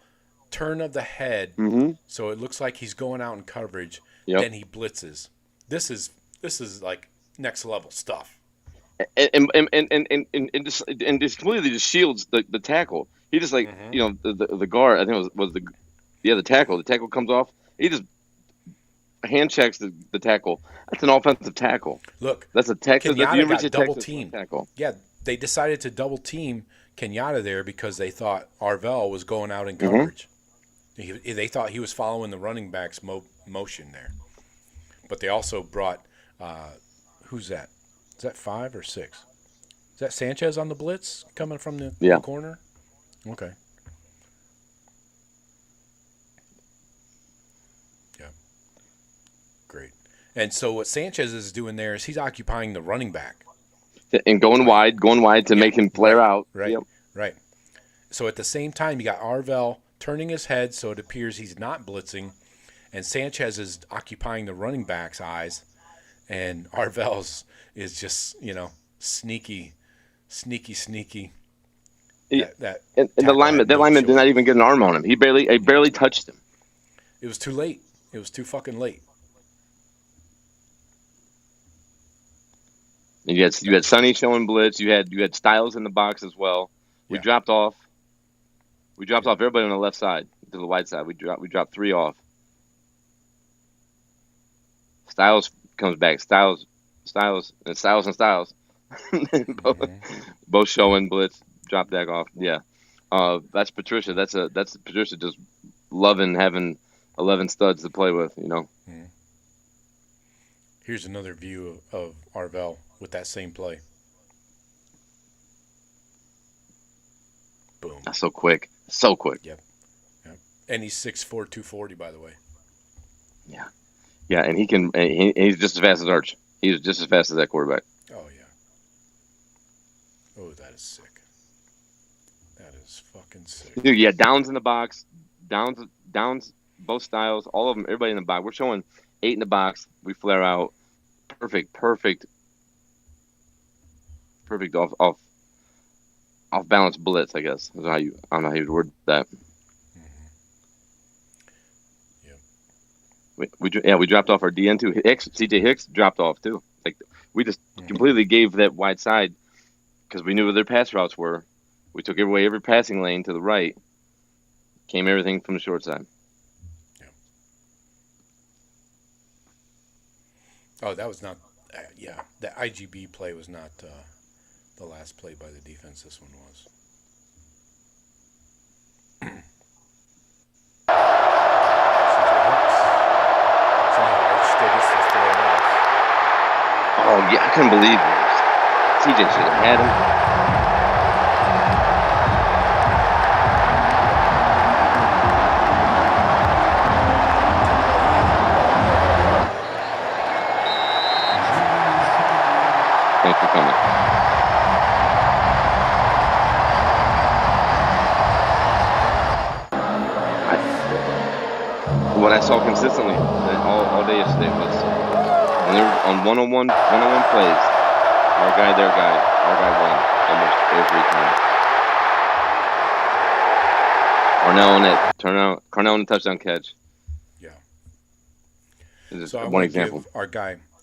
turn of the head, so it looks like he's going out in coverage. Yep. Then he blitzes. This is like next level stuff. And just completely just shields the tackle. He just the guard. I think it was the tackle. The tackle comes off. He just hand checks the tackle. That's an offensive tackle. Look, that's a Texas. Kenyatta got double team tackle. Yeah, they decided to double team Kenyatta there because they thought Arvell was going out in coverage. They thought he was following the running back's motion there. But they also brought who's that? Is that 5 or 6? Is that Sanchez on the blitz coming from the corner? Okay. Yeah. Great. And so what Sanchez is doing there is he's occupying the running back. And going wide to make him flare out. Right. Yep. Right. So at the same time, you got Arvell turning his head so it appears he's not blitzing, and Sanchez is occupying the running back's eyes, and Arvell's is just, sneaky, And the lineman did not even get an arm on him. He barely touched him. It was too late. It was too fucking late. And you had Sonny showing blitz. You had Styles in the box as well. We dropped off. We dropped off everybody on the left side to the wide side. We dropped 3 off. Styles comes back. Styles. Both showing blitz. Drop back off. Yeah. That's Patricia. That's Patricia just loving having 11 studs to play with. Here's another view of Arvell with that same play. Boom. That's so quick. So quick. Yep. And he's 6'4", 240, by the way. Yeah. Yeah, and he's just as fast as Arch. He's just as fast as that quarterback. Oh, yeah. Oh, that is sick. That is fucking sick. Dude, yeah, Downs in the box. Downs, both Styles, all of them, everybody in the box. We're showing 8 in the box. We flare out. Perfect off balance blitz, I guess. I don't know how you'd word that. We dropped off our DN too. CJ Hicks dropped off too. Like we just completely gave that wide side because we knew where their pass routes were. We took away every passing lane to the right. Came everything from the short side. Oh, that was not. The IGB play was not the last play by the defense. This one was. Oh yeah, I couldn't believe this. CJ should have had him. Thanks for coming. What I saw consistently all day yesterday was when they were on one-on-one plays, our guy won almost every time. Cornell on a touchdown catch. Yeah. So one example. Give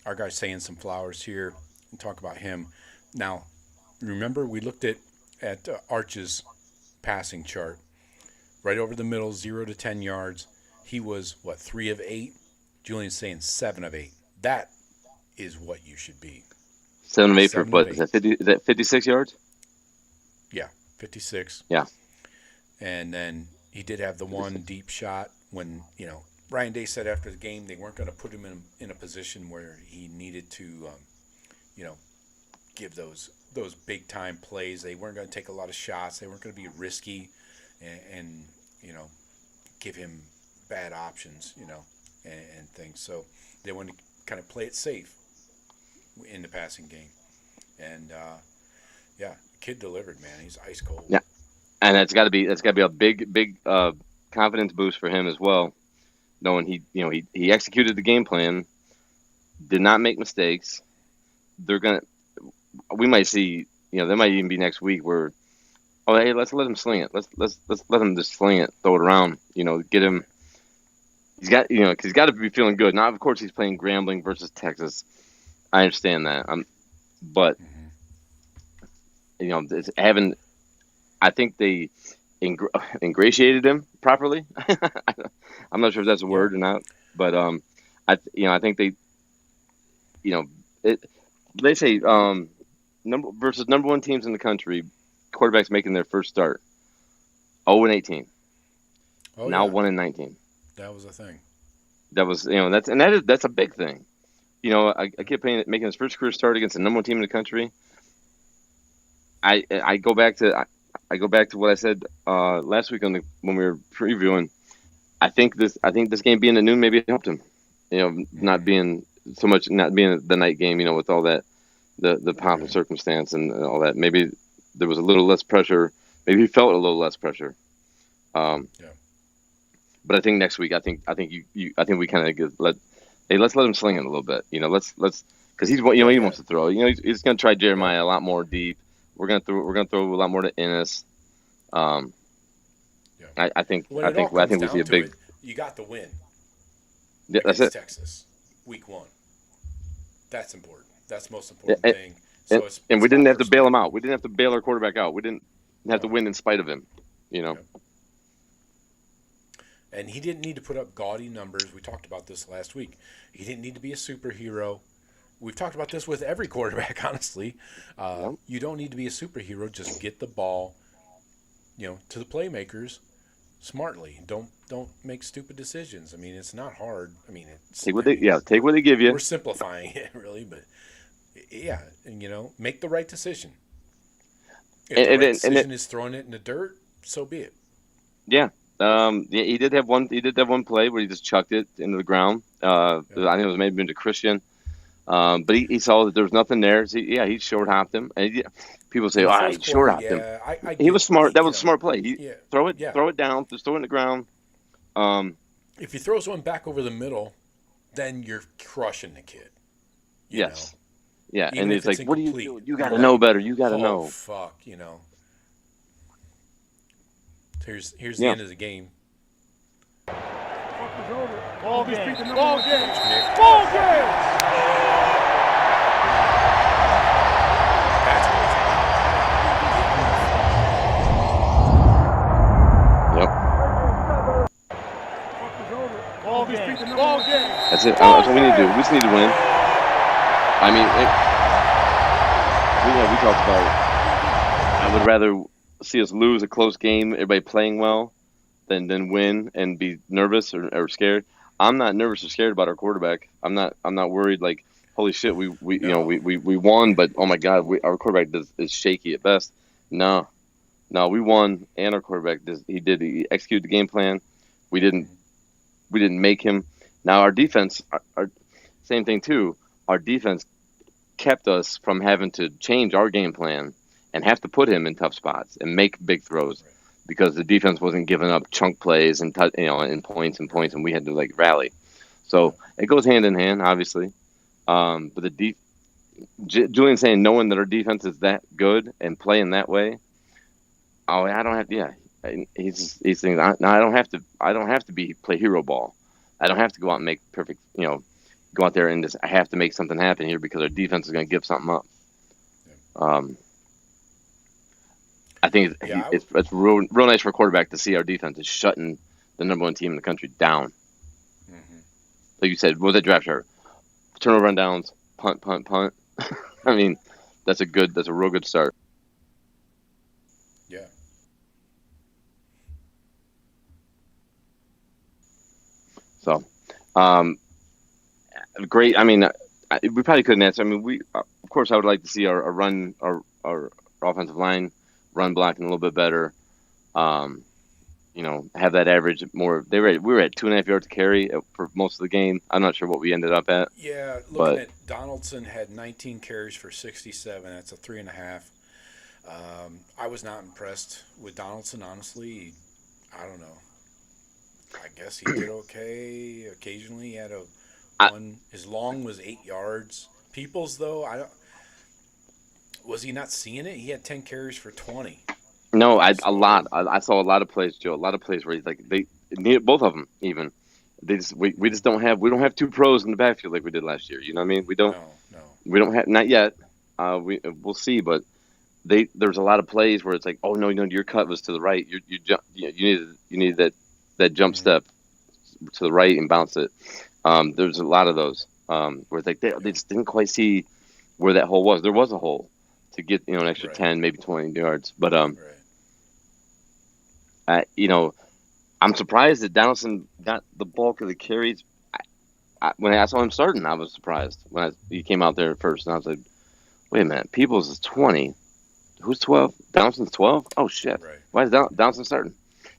our guy saying some flowers here and talk about him. Now, remember we looked at Arch's passing chart, right over the middle, 0 to 10 yards. He was 3 of 8. Julian Sayin 7 of 8. That is what you should be. 7 of 8 for what? Is that 50? Is that 56 yards? Yeah, 56. Yeah. And then he did have the one deep shot when Ryan Day said after the game they weren't going to put him in a position where he needed to, give those big time plays. They weren't going to take a lot of shots. They weren't going to be risky, and give him bad options, and things. So they wanted to kind of play it safe in the passing game. And kid delivered, man. He's ice cold. Yeah, and that's got to be a big confidence boost for him as well, knowing he executed the game plan, did not make mistakes. We might see, there might even be next week where, oh hey, let's let him sling it. Let's let him just sling it, throw it around. Get him. He's got, because he's got to be feeling good. Now, of course, he's playing Grambling versus Texas. I understand that. But it's having. I think they ingratiated him properly. I'm not sure if that's a word or not, but I think they, they say number one teams in the country, quarterbacks making their first start, 0-18. Oh, now 1-19. That was a thing. That was that's a big thing. A kid making his first career start against the number one team in the country. I go back to what I said last week when we were previewing. I think this game being at noon maybe helped him. Not being the night game. With all that the pomp and circumstance and all that. Maybe there was a little less pressure. Maybe he felt a little less pressure. But I think next week, I think we kind of let's let him sling it a little bit. Let's because he wants to throw. He's going to try Jeremiah a lot more deep. We're going to throw a lot more to Ennis. I think we see a big. You got the win. Yeah, that's it. Texas, week 1. That's important. That's the most important thing. So and we didn't have to bail him out. We didn't have to bail our quarterback out. We didn't have to win in spite of him. Yep. And he didn't need to put up gaudy numbers. We talked about this last week. He didn't need to be a superhero. We've talked about this with every quarterback, honestly. You don't need to be a superhero. Just get the ball, to the playmakers smartly. Don't make stupid decisions. I mean, it's not hard. I mean, take what they give you. We're simplifying it, really, but yeah, and make the right decision. If the right decision is throwing it in the dirt, so be it. Yeah. He did have one play where he just chucked it into the ground. I think it was maybe into Christian. But he saw that there was nothing there. So he short hopped him. And people say, he short hopped him. He was smart. That was a smart play. Throw it down, just throw it in the ground. If he throws one back over the middle, then you're crushing the kid. Yes. Yeah, even and it's like, what do you do? You got to know better. You got to know. Fuck, Here's the end of the game. Ball game. Ball game. Ball game. Yep. Ball game. Ball game. That's it. That's what we need to do. We just need to win. I mean, we talked about. I would rather see us lose a close game, everybody playing well, than win and be nervous or scared. I'm not nervous or scared about our quarterback. I'm not worried. Like, holy shit, we won, but oh my god, our quarterback is shaky at best. No, we won, and our quarterback he executed the game plan. We didn't make him. Now our defense, our same thing too. Our defense kept us from having to change our game plan and have to put him in tough spots and make big throws because the defense wasn't giving up chunk plays and and points, and we had to rally. So it goes hand in hand, obviously. But Julian Sayin, knowing that our defense is that good and playing that way, I don't have to. Yeah, he's thinking. I don't have to. I don't have to play hero ball. I don't have to go out and make perfect. Go out there and I have to make something happen here because our defense is going to give something up. I think it's real nice for a quarterback to see our defense is shutting the number 1 team in the country down. Mm-hmm. Like you said, what was that draft chart? Turnover on downs, punt. I mean, that's a real good start. Yeah. So, great. I mean, we probably couldn't answer. I mean, of course, I would like to see our run, our offensive line run blocking a little bit better. Have that average more. We were at 2.5 yards to carry for most of the game. I'm not sure what we ended up at. Yeah, looking at Donaldson had 19 carries for 67. That's a 3.5. I was not impressed with Donaldson, honestly. I don't know. I guess he did okay. Occasionally, he had one. His long was 8 yards. Peoples, though, was he not seeing it? He had 10 carries for 20. No, I saw a lot of plays, Joe. A lot of plays where they need both of them. Even we just don't have 2 pros in the backfield like we did last year. You know what I mean? We don't. No. We don't have, not yet. We'll see, but there's a lot of plays where it's like, oh no, your cut was to the right. You needed that jump step to the right and bounce it. There's a lot of those where it's like they just didn't quite see where that hole was. There was a hole to get an extra 10, maybe 20 yards, but I'm surprised that Donaldson got the bulk of the carries. When I saw him starting, I was surprised when he came out there first, and I was like, wait a minute, Peoples is 20. Who's 12? Donaldson's 12? Oh, shit. Right. Why is Donaldson starting?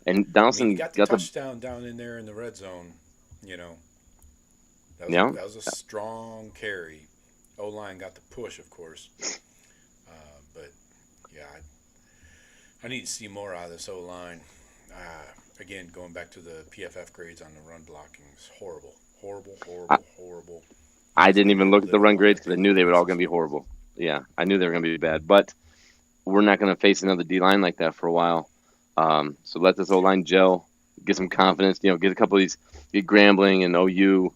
And Donaldson got the touchdown down in there in the red zone, That was a strong carry. O-line got the push, of course. But, yeah, I need to see more out of this O-line. Again, going back to the PFF grades on the run blocking, is horrible. Horrible. I didn't even look at the run grades because I knew they were all going to be horrible. Yeah, I knew they were going to be bad. But we're not going to face another D-line like that for a while. So let this O-line gel, get some confidence. Get a couple of these, get Grambling and OU.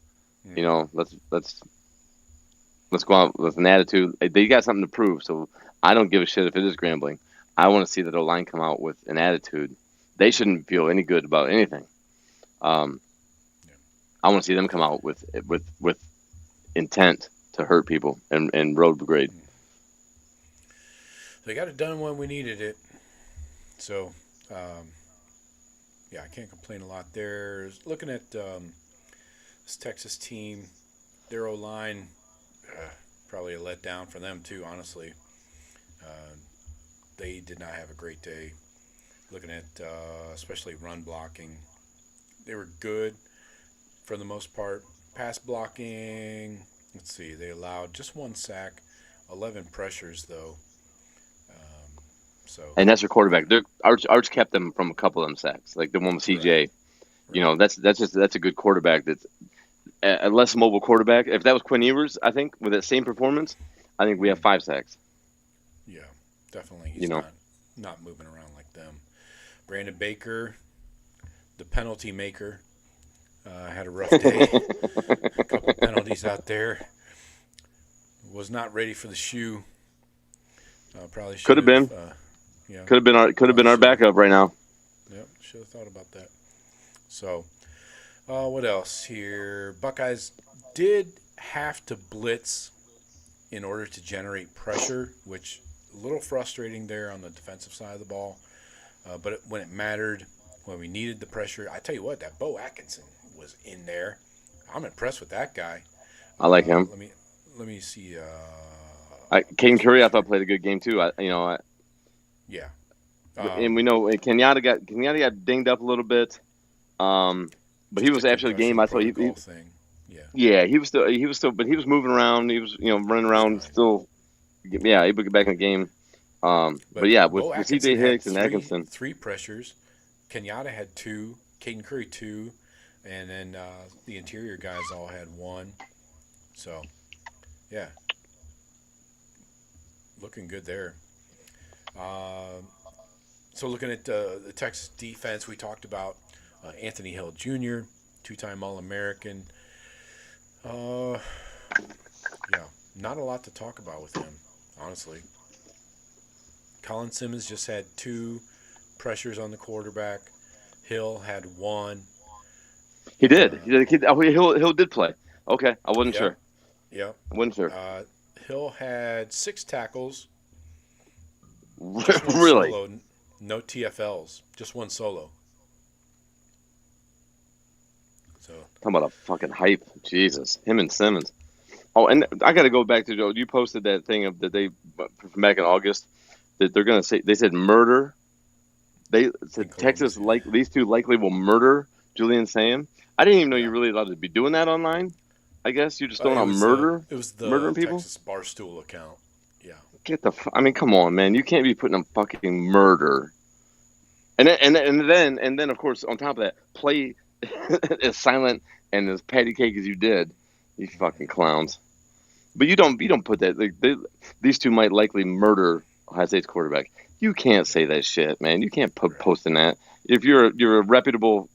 Let's go out with an attitude. They got something to prove, so I don't give a shit if it is Grambling. I want to see that O-line come out with an attitude. They shouldn't feel any good about anything. I want to see them come out with intent to hurt people and road grade. They got it done when we needed it. So, I can't complain a lot there. Looking at this Texas team, their O-line, probably a letdown for them too, honestly. They did not have a great day. Looking at especially run blocking, they were good for the most part. Pass blocking, let's see, they allowed just 1 sack, 11 pressures though. And that's their quarterback. Arch kept them from a couple of them sacks, like the one with CJ. Right. That's a good quarterback. That's a less mobile quarterback. If that was Quinn Ewers, I think with that same performance, I think we have 5 sacks. Yeah, definitely. He's not moving around like them. Brandon Baker, the penalty maker, had a rough day. A couple penalties out there. Was not ready for the shoe. Probably should have been. Could have been our backup right now. Yep, should have thought about that. So, what else here? Buckeyes did have to blitz in order to generate pressure, which a little frustrating there on the defensive side of the ball. But when it mattered, when we needed the pressure, I tell you what, that Bo Atkinson was in there. I'm impressed with that guy. I like him. Let me see. Caden Curry, I thought played a good game too. Yeah. And we know Kenyatta got dinged up a little bit, but he was after the game. I thought he was still, but he was moving around. He was running around still. Yeah, he would get back in the game. But yeah, with CJ Hicks and Atkinson, 3 pressures. Kenyatta had 2, Caden Curry 2, and then the interior guys all had 1. So, yeah, looking good there. So looking at the Texas defense, we talked about Anthony Hill Jr., 2-time All-American. Not a lot to talk about with him, honestly. Colin Simmons just had 2 pressures on the quarterback. Hill had 1. He did. Hill did play. Okay, I wasn't sure. Yeah. I wasn't sure. Hill had 6 tackles. Really? Solo, no TFLs, just 1 solo. So talking about a fucking hype, Jesus! Him and Simmons. Oh, and I got to go back to Joe. You posted that thing that they from back in August that they're going to say. They said murder. They said Texas these 2 likely will murder Julian Sayin. I didn't even know you're really allowed to be doing that online. I guess you're just throwing out murder. It was the murdering people. Texas Barstool account. Yeah. Come on, man. You can't be putting a fucking murder. And then of course on top of that, play as silent and as patty cake as you did, you fucking clowns. But you don't put that. These 2 might likely murder Ohio State's quarterback. You can't say that shit, man. You can't post in that. If you're a reputable,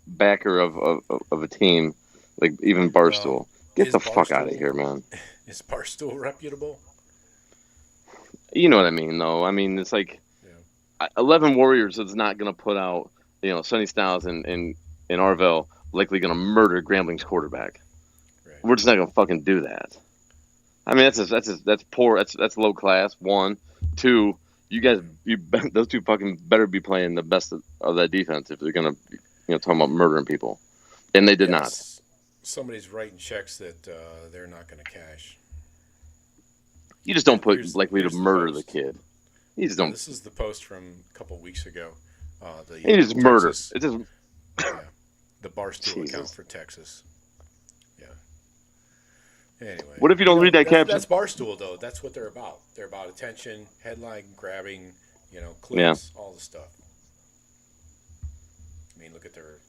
backer of a team, like even Barstool, get the fuck out of here, man. Is Barstool reputable? You know what I mean, though. I mean, it's like 11 Warriors is not going to put out, Sonny Styles and Arvell likely going to murder Grambling's quarterback. Right. We're just not going to fucking do that. I mean, that's poor. That's low class. 1, 2. You guys, those 2 fucking better be playing the best of that defense if they're going to, talking about murdering people, and they did not. Somebody's writing checks that they're not going to cash. You just don't put likely to murder the kid. You just don't. This is the post from a couple weeks ago. It is murder. It's just the Barstool account for Texas. Yeah. Anyway. What if you don't read that caption? That's Barstool, though. That's what they're about. They're about attention, headline grabbing, clicks, all the stuff. I mean, look at their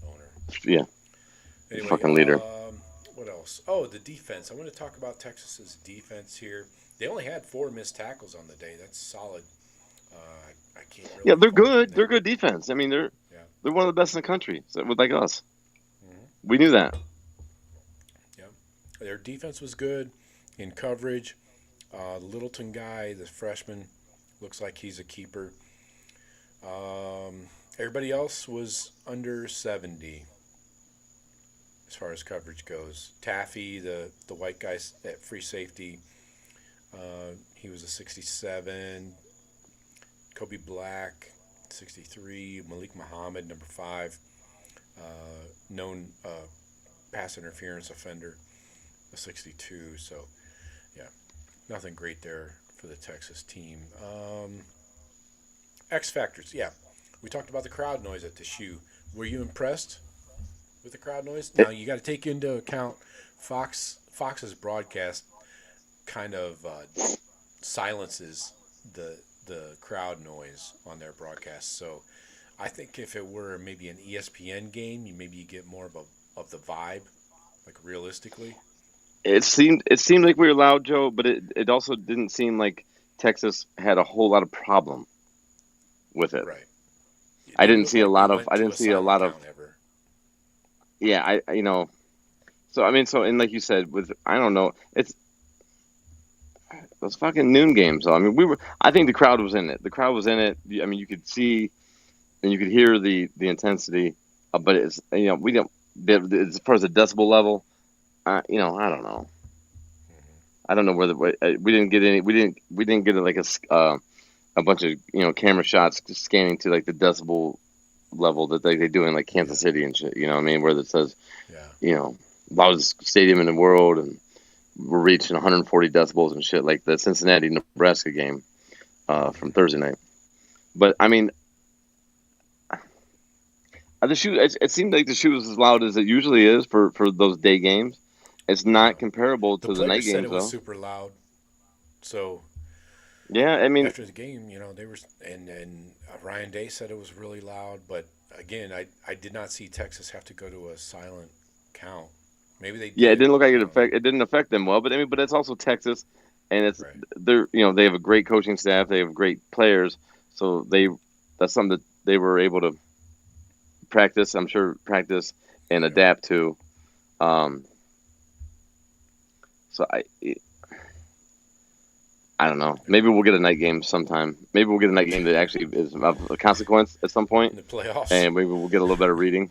owner. Yeah. Anyway, fucking leader. What else? Oh, the defense. I want to talk about Texas's defense here. They only had 4 missed tackles on the day. That's solid. I can't really. Yeah, they're good. They're good defense. I mean, they're one of the best in the country. So, like us, we knew that. Yeah, their defense was good in coverage. The Littleton guy, the freshman, looks like he's a keeper. Everybody else was under 70 as far as coverage goes. Taffy, the white guy at free safety, he was a 67. Kobe Black, 63. Malik Muhammad, number 5, known pass interference offender, a 62. So, yeah, nothing great there for the Texas team. X factors, yeah. We talked about the crowd noise at the shoe. Were you impressed with the crowd noise? Now you got to take into account Fox's broadcast kind of silences the crowd noise on their broadcast. So I think if it were maybe an ESPN game, you get more of the vibe, like realistically. It seemed like we were loud, Joe, but it also didn't seem like Texas had a whole lot of problem with it. Right. I didn't see a lot of. Ever. Yeah, So and like you said, I don't know, it's those fucking noon games. Though. I mean, I think the crowd was in it. The crowd was in it. I mean, you could see and you could hear the intensity, but it's we don't. As far as the decibel level, I don't know. I don't know whether we didn't get any. We didn't get like a bunch of camera shots scanning to like the decibel level that they do in like Kansas City and shit. You know what I mean? Where it says, loudest stadium in the world, and we're reaching 140 decibels and shit, like the Cincinnati Nebraska game from Thursday night. But I mean, the shoe. It seemed like the shoe was as loud as it usually is for those day games. It's not comparable to the night games, said it was though. super loud. So. Yeah, I mean, after the game, they were, and Ryan Day said it was really loud. But again, I did not see Texas have to go to a silent count. Maybe they did. Yeah, it didn't look like it didn't affect them well. But I mean, but it's also Texas, and it's they're they have a great coaching staff, they have great players, so that's something that they were able to practice and adapt to. So I don't know. Maybe we'll get a night game sometime. Maybe we'll get a night game that actually is of a consequence at some point. In the playoffs. And maybe we'll get a little better reading.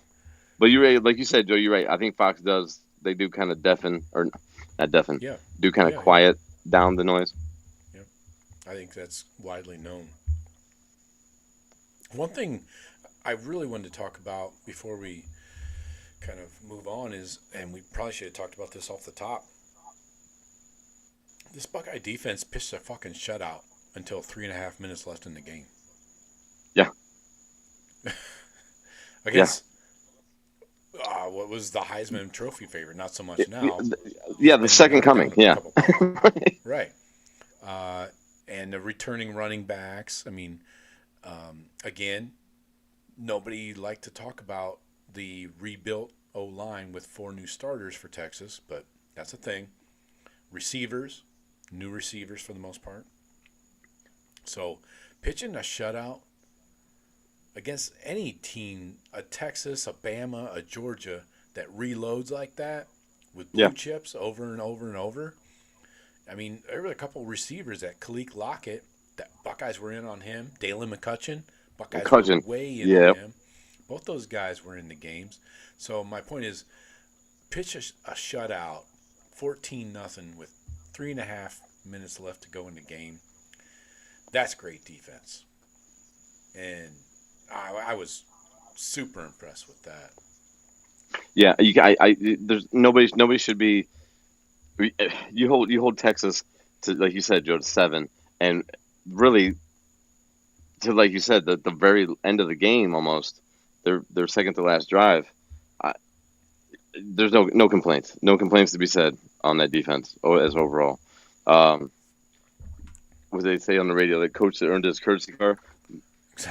But you're right, like you said, Joe, you're right. I think Fox does. They do kind of deafen, or not deafen. Yeah. Do kind of quiet down the noise. Yeah. I think that's widely known. One thing I really wanted to talk about before we kind of move on is, and we probably should have talked about this off the top, this Buckeye defense pitched a fucking shutout until 3.5 minutes left in the game. Yeah. I guess what was the Heisman Trophy favorite? Not so much now. Yeah, the second coming. Yeah. Right. And the returning running backs. I mean, again, nobody liked to talk about the rebuilt O-line with 4 new starters for Texas, but that's a thing. Receivers. New receivers for the most part. So, pitching a shutout against any team, a Texas, a Bama, a Georgia, that reloads like that with blue chips over and over and over. I mean, there were a couple receivers that Khalil Lockett, that Buckeyes were in on him. Dalen McCutcheon, Buckeyes were way in on him. Both those guys were in the games. So, my point is, pitch a shutout, 14-0 with 3.5 minutes left to go in the game. That's great defense. And I was super impressed with that. Yeah, there's nobody should be. You hold Texas to, like you said, Joe, to 7, and really to, like you said, the very end of the game almost. Their second to last drive. There's no complaints. No complaints to be said on that defense as overall. What they say on the radio? The coach that earned his courtesy car,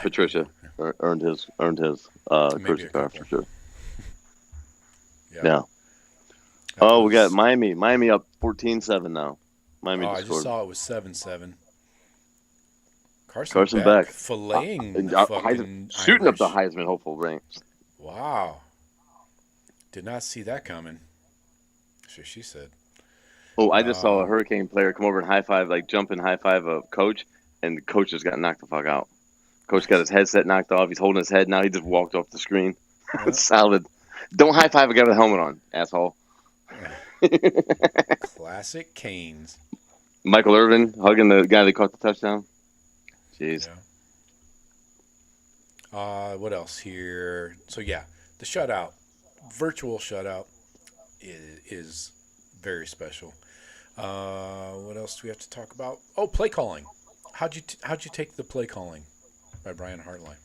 Patricia, earned his courtesy car for sure. Yeah. We got Miami up 14-7 now. Miami I just saw it was 7-7. Carson Beck filleting the fucking shooting Irish. up the Heisman hopeful ranks. Wow. Did not see that coming. Sure, she said. Oh, I just saw a Hurricane player come over and jump and high five a coach, and the coach just got knocked the fuck out. Coach got his headset knocked off. He's holding his head now. He just walked off the screen. Yep. Solid. Don't high five a guy with a helmet on, asshole. Classic Canes. Michael Irvin hugging the guy that caught the touchdown. Jeez. Yeah. What else here? So, yeah, the shutout, virtual shutout is very special. What else do we have to talk about? Oh, play calling. How'd you take the play calling by Brian Hartline?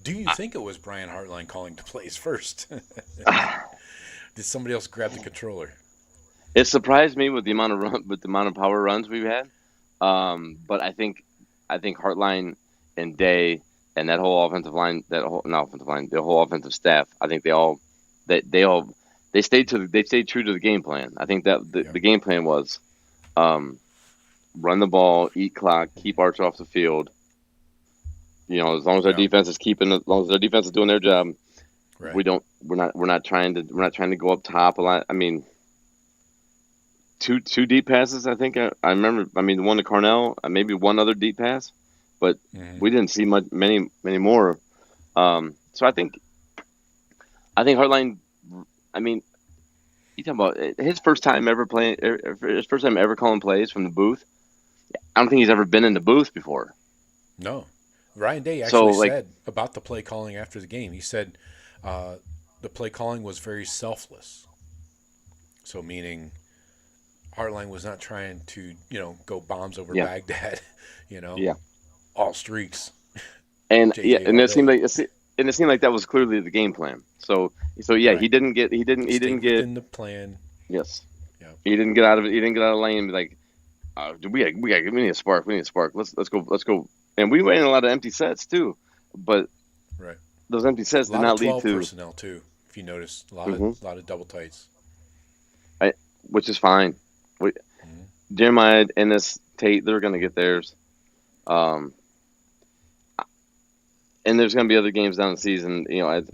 Do you think it was Brian Hartline calling the plays first? Did somebody else grab the controller? It surprised me with the amount of power runs we've had. But I think Hartline and Day and that whole offensive line, the whole offensive staff, I think they stayed true to the game plan. I think that the game plan was run the ball, eat clock, keep Arch off the field. You know, as long as our defense is doing their job, right. We're not trying to go up top a lot. I mean, two deep passes. I think I remember. I mean, the one to Cornell, maybe one other deep pass, but we didn't see many more. So I think Hartline. I mean, you talking about his first time ever calling plays from the booth. I don't think he's ever been in the booth before. No. Ryan Day actually said about the play calling after the game. He said the play calling was very selfless. So meaning Hartline was not trying to, go bombs over Baghdad, all streaks. And it seemed like that was clearly the game plan. So right. he didn't get in the plan. Yes. Yeah. He didn't get out of lane and be like, we need a spark. Let's go. And we went in a lot of empty sets too, but those empty sets did not lead to 12 personnel too. If you notice, a lot of double tights, which is fine. Jeremiah and this Tate, they're going to get theirs, and there's going to be other games down the season.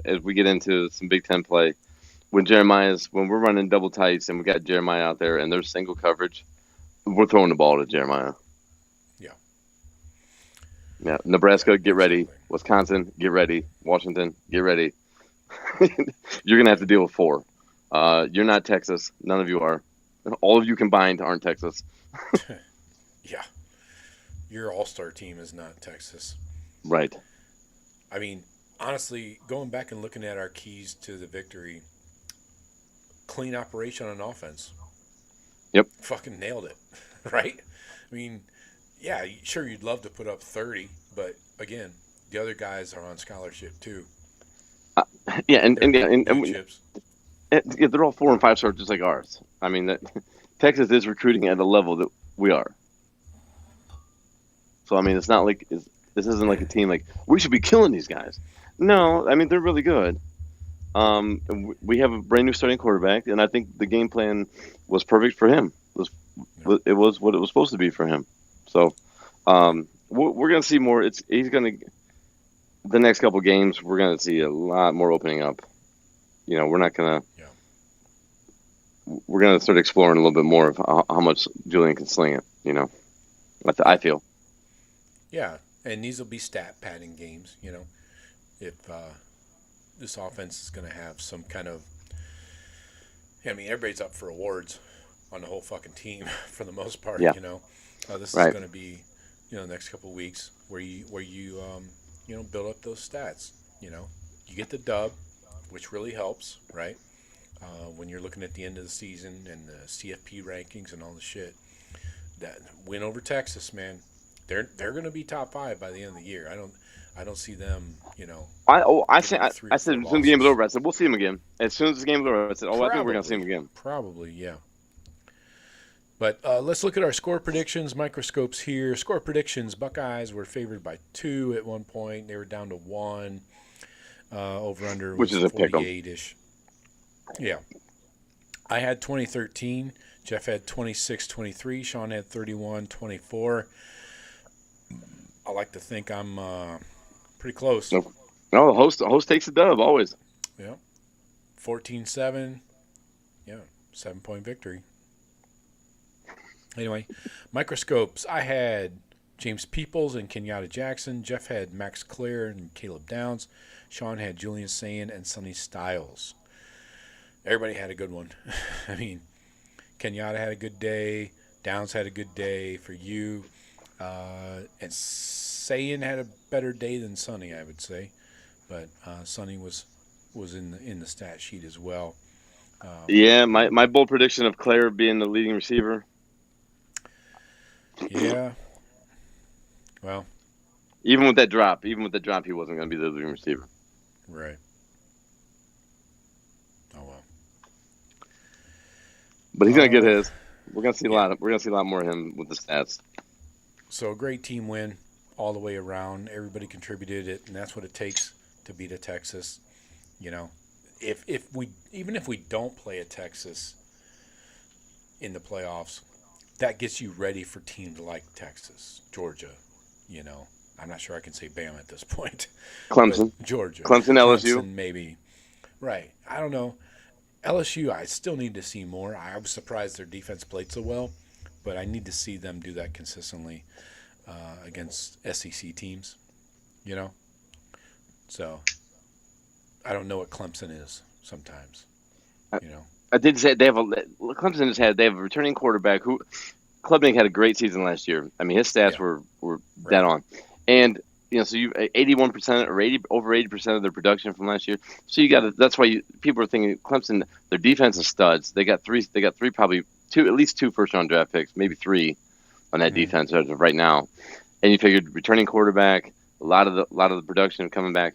As we get into some Big Ten play, when we're running double tights and we got Jeremiah out there and there's single coverage, we're throwing the ball to Jeremiah. Yeah, Nebraska, get ready. Wisconsin, get ready. Washington, get ready. You're going to have to deal with 4. You're not Texas. None of you are. All of you combined aren't Texas. Yeah. Your all-star team is not Texas. Right. I mean, honestly, going back and looking at our keys to the victory, clean operation on offense. Yep. Fucking nailed it, right? I mean, yeah, sure, you'd love to put up 30, but again, the other guys are on scholarship too. And chips. They're all 4 and 5 stars just like ours. I mean, Texas is recruiting at a level that we are. So I mean, it's not like this isn't like a team like we should be killing these guys. No, I mean they're really good. We have a brand new starting quarterback, and I think the game plan was perfect for him. It was what it was supposed to be for him. So, we're going to see more. The next couple games, we're going to see a lot more opening up. We're not going to. Yeah. We're going to start exploring a little bit more of how much Julian can sling it. I feel. Yeah, and these will be stat padding games. If this offense is going to have some kind of. I mean, everybody's up for awards on the whole fucking team for the most part. Yeah. This is going to be, the next couple of weeks where you build up those stats. You get the dub, which really helps, right? When you're looking at the end of the season and the CFP rankings and all the shit. That win over Texas, man, they're going to be top 5 by the end of the year. I don't see them, I said as soon as the game was over, I said we'll see them again. As soon as the game was over, I said, I think we're going to see them again. Probably, yeah. But let's look at our score predictions. Microscopes here. Score predictions. Buckeyes were favored by 2 at one point. They were down to 1. Over under which is a 48-ish. Yeah. I had 2013. Jeff had 26-23. Sean had 31-24. I like to think I'm pretty close. No, the host takes the dub always. Yeah, 14-7. Yeah, 7-point victory. Anyway, microscopes. I had James Peoples and Kenyatta Jackson. Jeff had Max Clare and Caleb Downs. Sean had Julian Sayin and Sonny Styles. Everybody had a good one. I mean, Kenyatta had a good day. Downs had a good day for you. And Sayin had a better day than Sonny, I would say. But Sonny was in the stat sheet as well. Yeah, my bold prediction of Clare being the leading receiver. Yeah. Well. Even with that drop, he wasn't going to be the leading receiver. Right. Oh well. But he's going to get his. We're going to see a lot. We're going to see a lot more of him with the stats. So a great team win all the way around. Everybody contributed it, and that's what it takes to beat a Texas. You know, if we don't play a Texas in the playoffs, that gets you ready for teams like Texas, Georgia. You know, I'm not sure I can say Bama at this point. Clemson, Georgia, Clemson, LSU, maybe. Right. I don't know. LSU, I still need to see more. I was surprised their defense played so well, but I need to see them do that consistently against SEC teams, you know? So I don't know what Clemson is sometimes, you know? I did say Clemson they have a returning quarterback who Klubnik had a great season last year. I mean, his stats were dead on. And so you 81% or over 80% of their production from last year. So that's why people are thinking Clemson, their defense is studs. They got three probably at least two first round draft picks, maybe three on that defense as of right now. And you figured returning quarterback, a lot of the production coming back.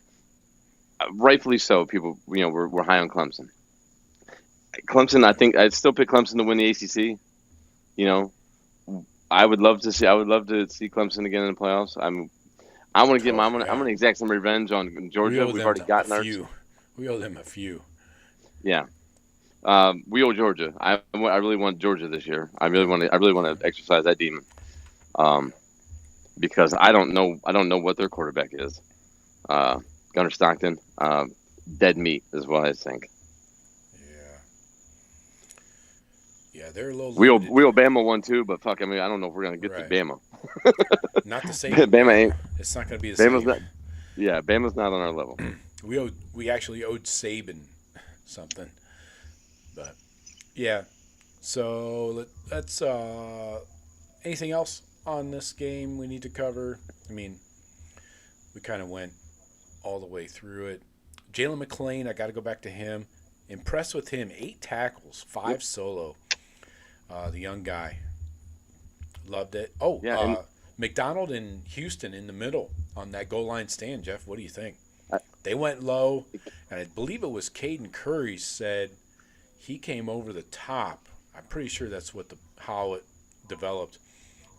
Rightfully so, people we're high on Clemson. Clemson, I think I'd still pick Clemson to win the ACC. You know, I would love to see Clemson again in the playoffs. I'm gonna exact some revenge on Georgia. We've already gotten ours. We owe them a few. Yeah, we owe Georgia. I really want Georgia this year. I really want to exercise that demon. Because I don't know what their quarterback is. Gunnar Stockton, dead meat is what I think. Yeah, they're a little. We owe Bama one too, but fuck, I mean, I don't know if we're gonna get to Bama. Not the same. Bama ain't. It's not gonna be the Bama's same. Not, yeah, Bama's not on our level. We actually owed Saban something, but yeah. So let's. Anything else on this game we need to cover? I mean, we kind of went all the way through it. Jalen McClain, I got to go back to him. Impressed with him. 8 tackles, 5 solo. The young guy. Loved it. Oh, yeah, McDonald and Houston in the middle on that goal line stand, Jeff. What do you think? They went low, and I believe it was Caden Curry said he came over the top. I'm pretty sure that's how it developed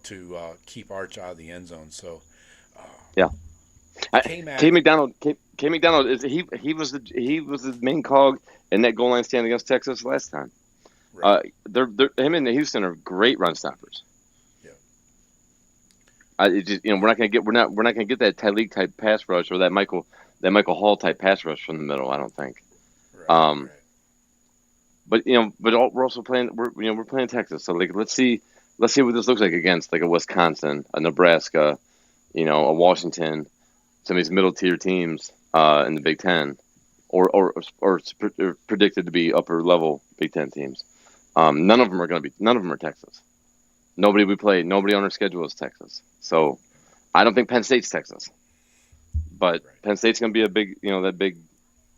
to keep Arch out of the end zone. So, yeah. K. McDonald is he was the main cog in that goal line stand against Texas last time. Right. Him and Houston are great run stoppers. Yeah. We're not gonna get that Tyleek type pass rush or that Michael Hall type pass rush from the middle. I don't think. Right. But we're also playing. We're playing Texas, so let's see what this looks like against a Wisconsin, a Nebraska, a Washington, some of these middle tier teams in the Big Ten, or predicted to be upper level Big Ten teams. None of them are Texas. Nobody on our schedule is Texas. So I don't think Penn State's Texas, but Penn State's going to be a big,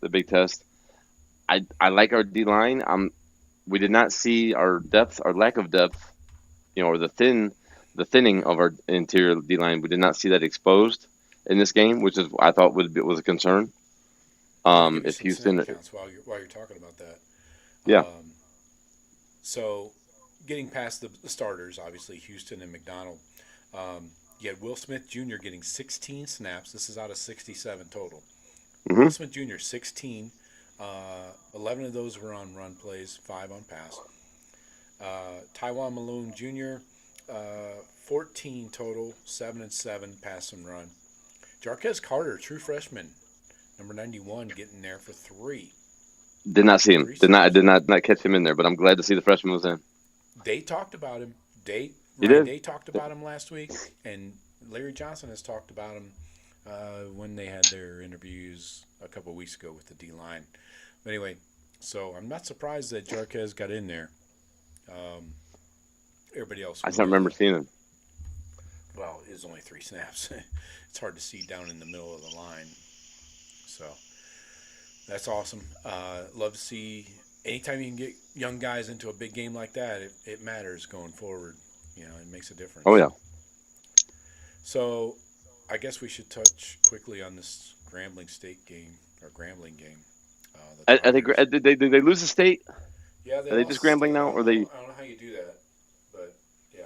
the big test. I like our D line. We did not see our lack of depth, or the thinning of our interior D line. We did not see that exposed in this game, which is I thought was a concern. If Houston, while you're talking about that, yeah. So, getting past the starters, obviously Houston and McDonald, you had Will Smith Jr. getting 16 snaps. This is out of 67 total. Mm-hmm. Will Smith Jr. 16. 11 of those were on run plays, 5 on pass. Tywan Malone Jr., 14 total, 7 and 7 pass and run. Jarquez Carter, true freshman, number 91, getting there for 3. Did not see him. Did not catch him in there, but I'm glad to see the freshman was in. They talked about him. They talked about him last week, and Larry Johnson has talked about him when they had their interviews a couple of weeks ago with the D-line. But anyway, so I'm not surprised that Jarquez got in there. Everybody else. I just don't remember seeing him. Well, it was only 3 snaps. It's hard to see down in the middle of the line. So that's awesome. Love to see anytime you can get young guys into a big game like that, it matters going forward. You know, it makes a difference. Oh, yeah. So I guess we should touch quickly on this Grambling State game, or Grambling game. Did they lose the state? Yeah, Are they just Grambling now? Or they? I don't know how you do that, but yeah.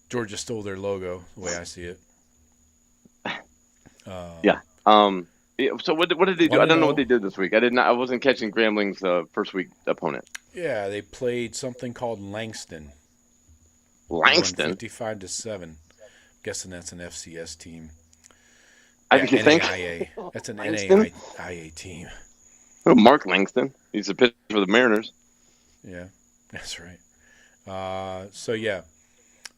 Georgia stole their logo, the way I see it. Yeah. So what did they do? I don't know what they did this week. I wasn't catching Grambling's first week opponent. Yeah, they played something called Langston. 55-7. Guessing that's an FCS team. I think. NAIA. That's an NAIA team. Oh, Mark Langston. He's a pitcher for the Mariners. Yeah, that's right. So yeah,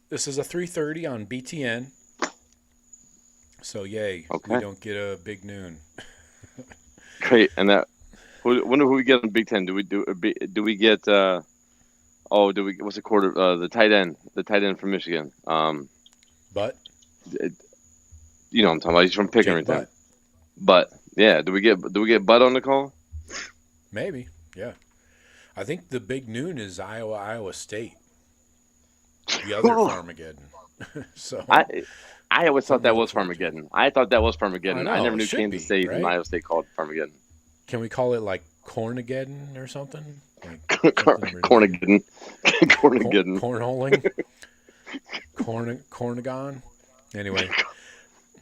this is a 3:30 on BTN. So yay, we don't get a big noon. Great, and that. Wonder who we get on Big Ten. Do we get? What's the quarter? The tight end from Michigan. But. You know what I'm talking about. He's from Pickering. But yeah, do we get Bud on the call? Maybe, yeah. I think the big noon is Iowa State. The other Farmageddon. So I always thought that was Farmageddon. I thought that was Farmageddon. I never knew Kansas State and Iowa State called Farmageddon. Can we call it like Cornageddon or something? Like Cornageddon. Cornageddon. Cornholing. Cornagon. Anyway.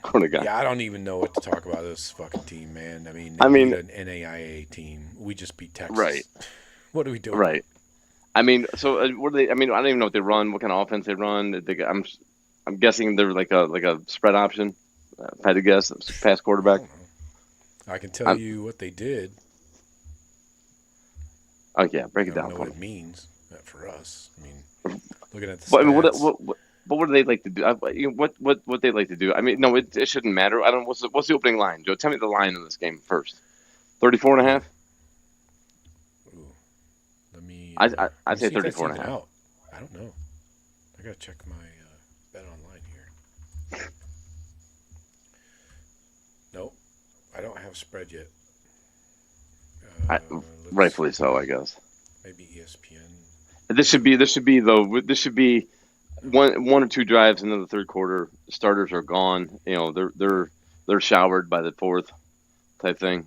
Cornagon. Yeah, I don't even know what to talk about this fucking team, man. I mean, an NAIA team. We just beat Texas. Right. What are we doing? Right. I mean, so what do they? I mean, I don't even know what they run. What kind of offense they run? I'm guessing they're like a spread option. If I had to guess, pass quarterback. I can tell you what they did. Oh yeah, break it down. I don't know what it means for us. I mean, looking at the stats. I mean, what do they like to do? What they like to do? I mean, no, it shouldn't matter. I don't. What's the opening line, Joe? Tell me the line in this game first. 34.5. Ooh, let me. I'd say 34.5. I don't know. I gotta check my bet online here. Nope, I don't have a spread yet. Rightfully so, I guess. Maybe ESPN. This should be one or two drives into the third quarter. The starters are gone. You know, they're showered by the fourth type thing.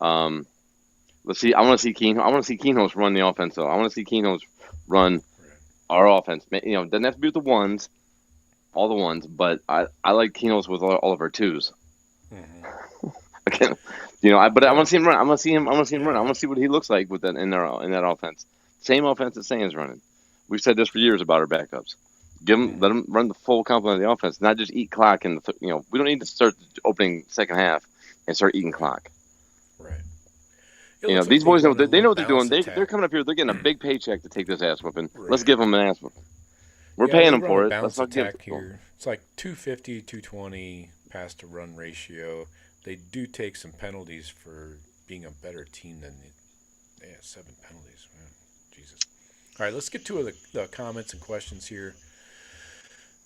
Let's see. I want to see Keenhouse run the offense, though. I want to see Keenhouse run our offense. You know, doesn't have to be with the ones, all the ones, but I like Keenhouse with all of our twos. Mm-hmm. Again, you know, but I want to see him run. I want to see him run. I want to see what he looks like with that in that offense. Same offense that Sayin's running. We've said this for years about our backups. Let them run the full complement of the offense, not just eat clock. We don't need to start the opening second half and start eating clock. Right. You know, these boys know what they're doing. They're coming up here. They're getting a big paycheck to take this ass whooping. Right. Let's give them an ass whooping. We're paying them for it. Let's not give it here. It's like 250, 220 pass to run ratio. They do take some penalties for being a better team than they have 7 penalties. Man, Jesus. All right, let's get to the comments and questions here.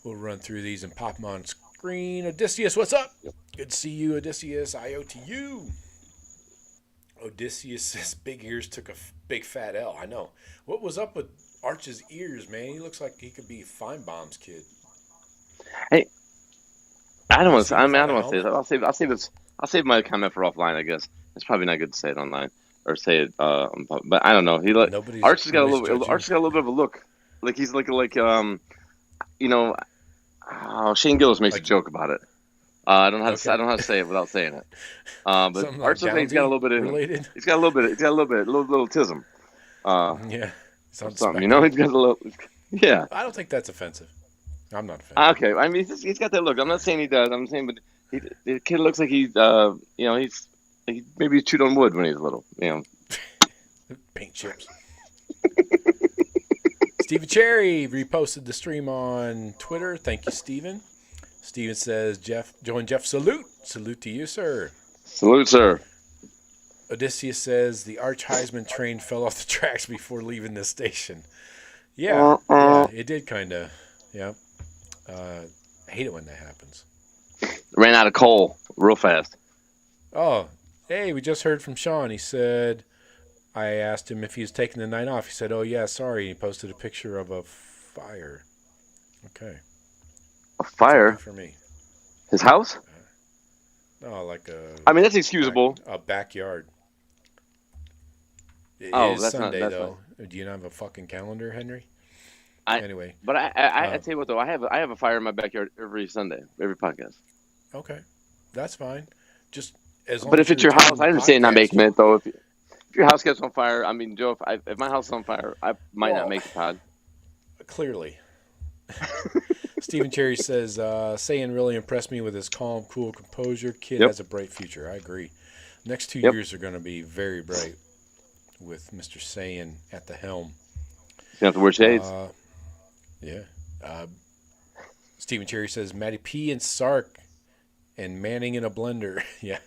We'll run through these and pop them on screen. Odysseus, what's up? Yep. Good to see you, Odysseus. IOTU. Odysseus says big ears took a big fat L. I know. What was up with Arch's ears, man? He looks like he could be Feinbaum's kid. Hey, I don't want to say this. I'll save my comment for offline. I guess it's probably not good to say it online or say it. But I don't know. Arch's got a little bit of a look. Like he's like you know. Shane Gillis makes a joke about it. I don't know how to say it without saying it. But Arch looks like he's got a little bit of related. He's got a little tism. Yeah, something. You know, he's got a little. Yeah. I don't think that's offensive. I'm not offended. Okay, I mean, he's got that look. I'm not saying he does. I'm saying, but the kid looks like he's, maybe he chewed on wood when he was little. You know, paint chips. Stephen Cherry reposted the stream on Twitter. Thank you, Stephen. Stephen says, join Jeff. Salute to you, sir. Salute, sir. Odysseus says the Arch Heisman train fell off the tracks before leaving the station. Yeah, it did kind of. Yeah. I hate it when that happens. Ran out of coal real fast. Oh, hey, we just heard from Sean. He said, I asked him if he was taking the night off. He said, oh, yeah, sorry. He posted a picture of a fire. Okay. A fire? For me. His house? Like a... I mean, that's excusable. A backyard. It is that's Sunday, not, though. Do you not have a fucking calendar, Henry? Anyway. But I tell you what, though. I have a fire in my backyard every Sunday, every podcast. Okay. That's fine. Just as long But as if it's your house, I understand not making it, though. If your house gets on fire, I mean, Joe, if my house is on fire, I might not make the pod. Clearly. Stephen Cherry says, Sayin really impressed me with his calm, cool composure. Kid has a bright future. I agree. Next 2 years are going to be very bright with Mr. Sayin at the helm. You have to wear shades. Yeah. Stephen Cherry says, Matty P and Sark and Manning in a blender. Yeah,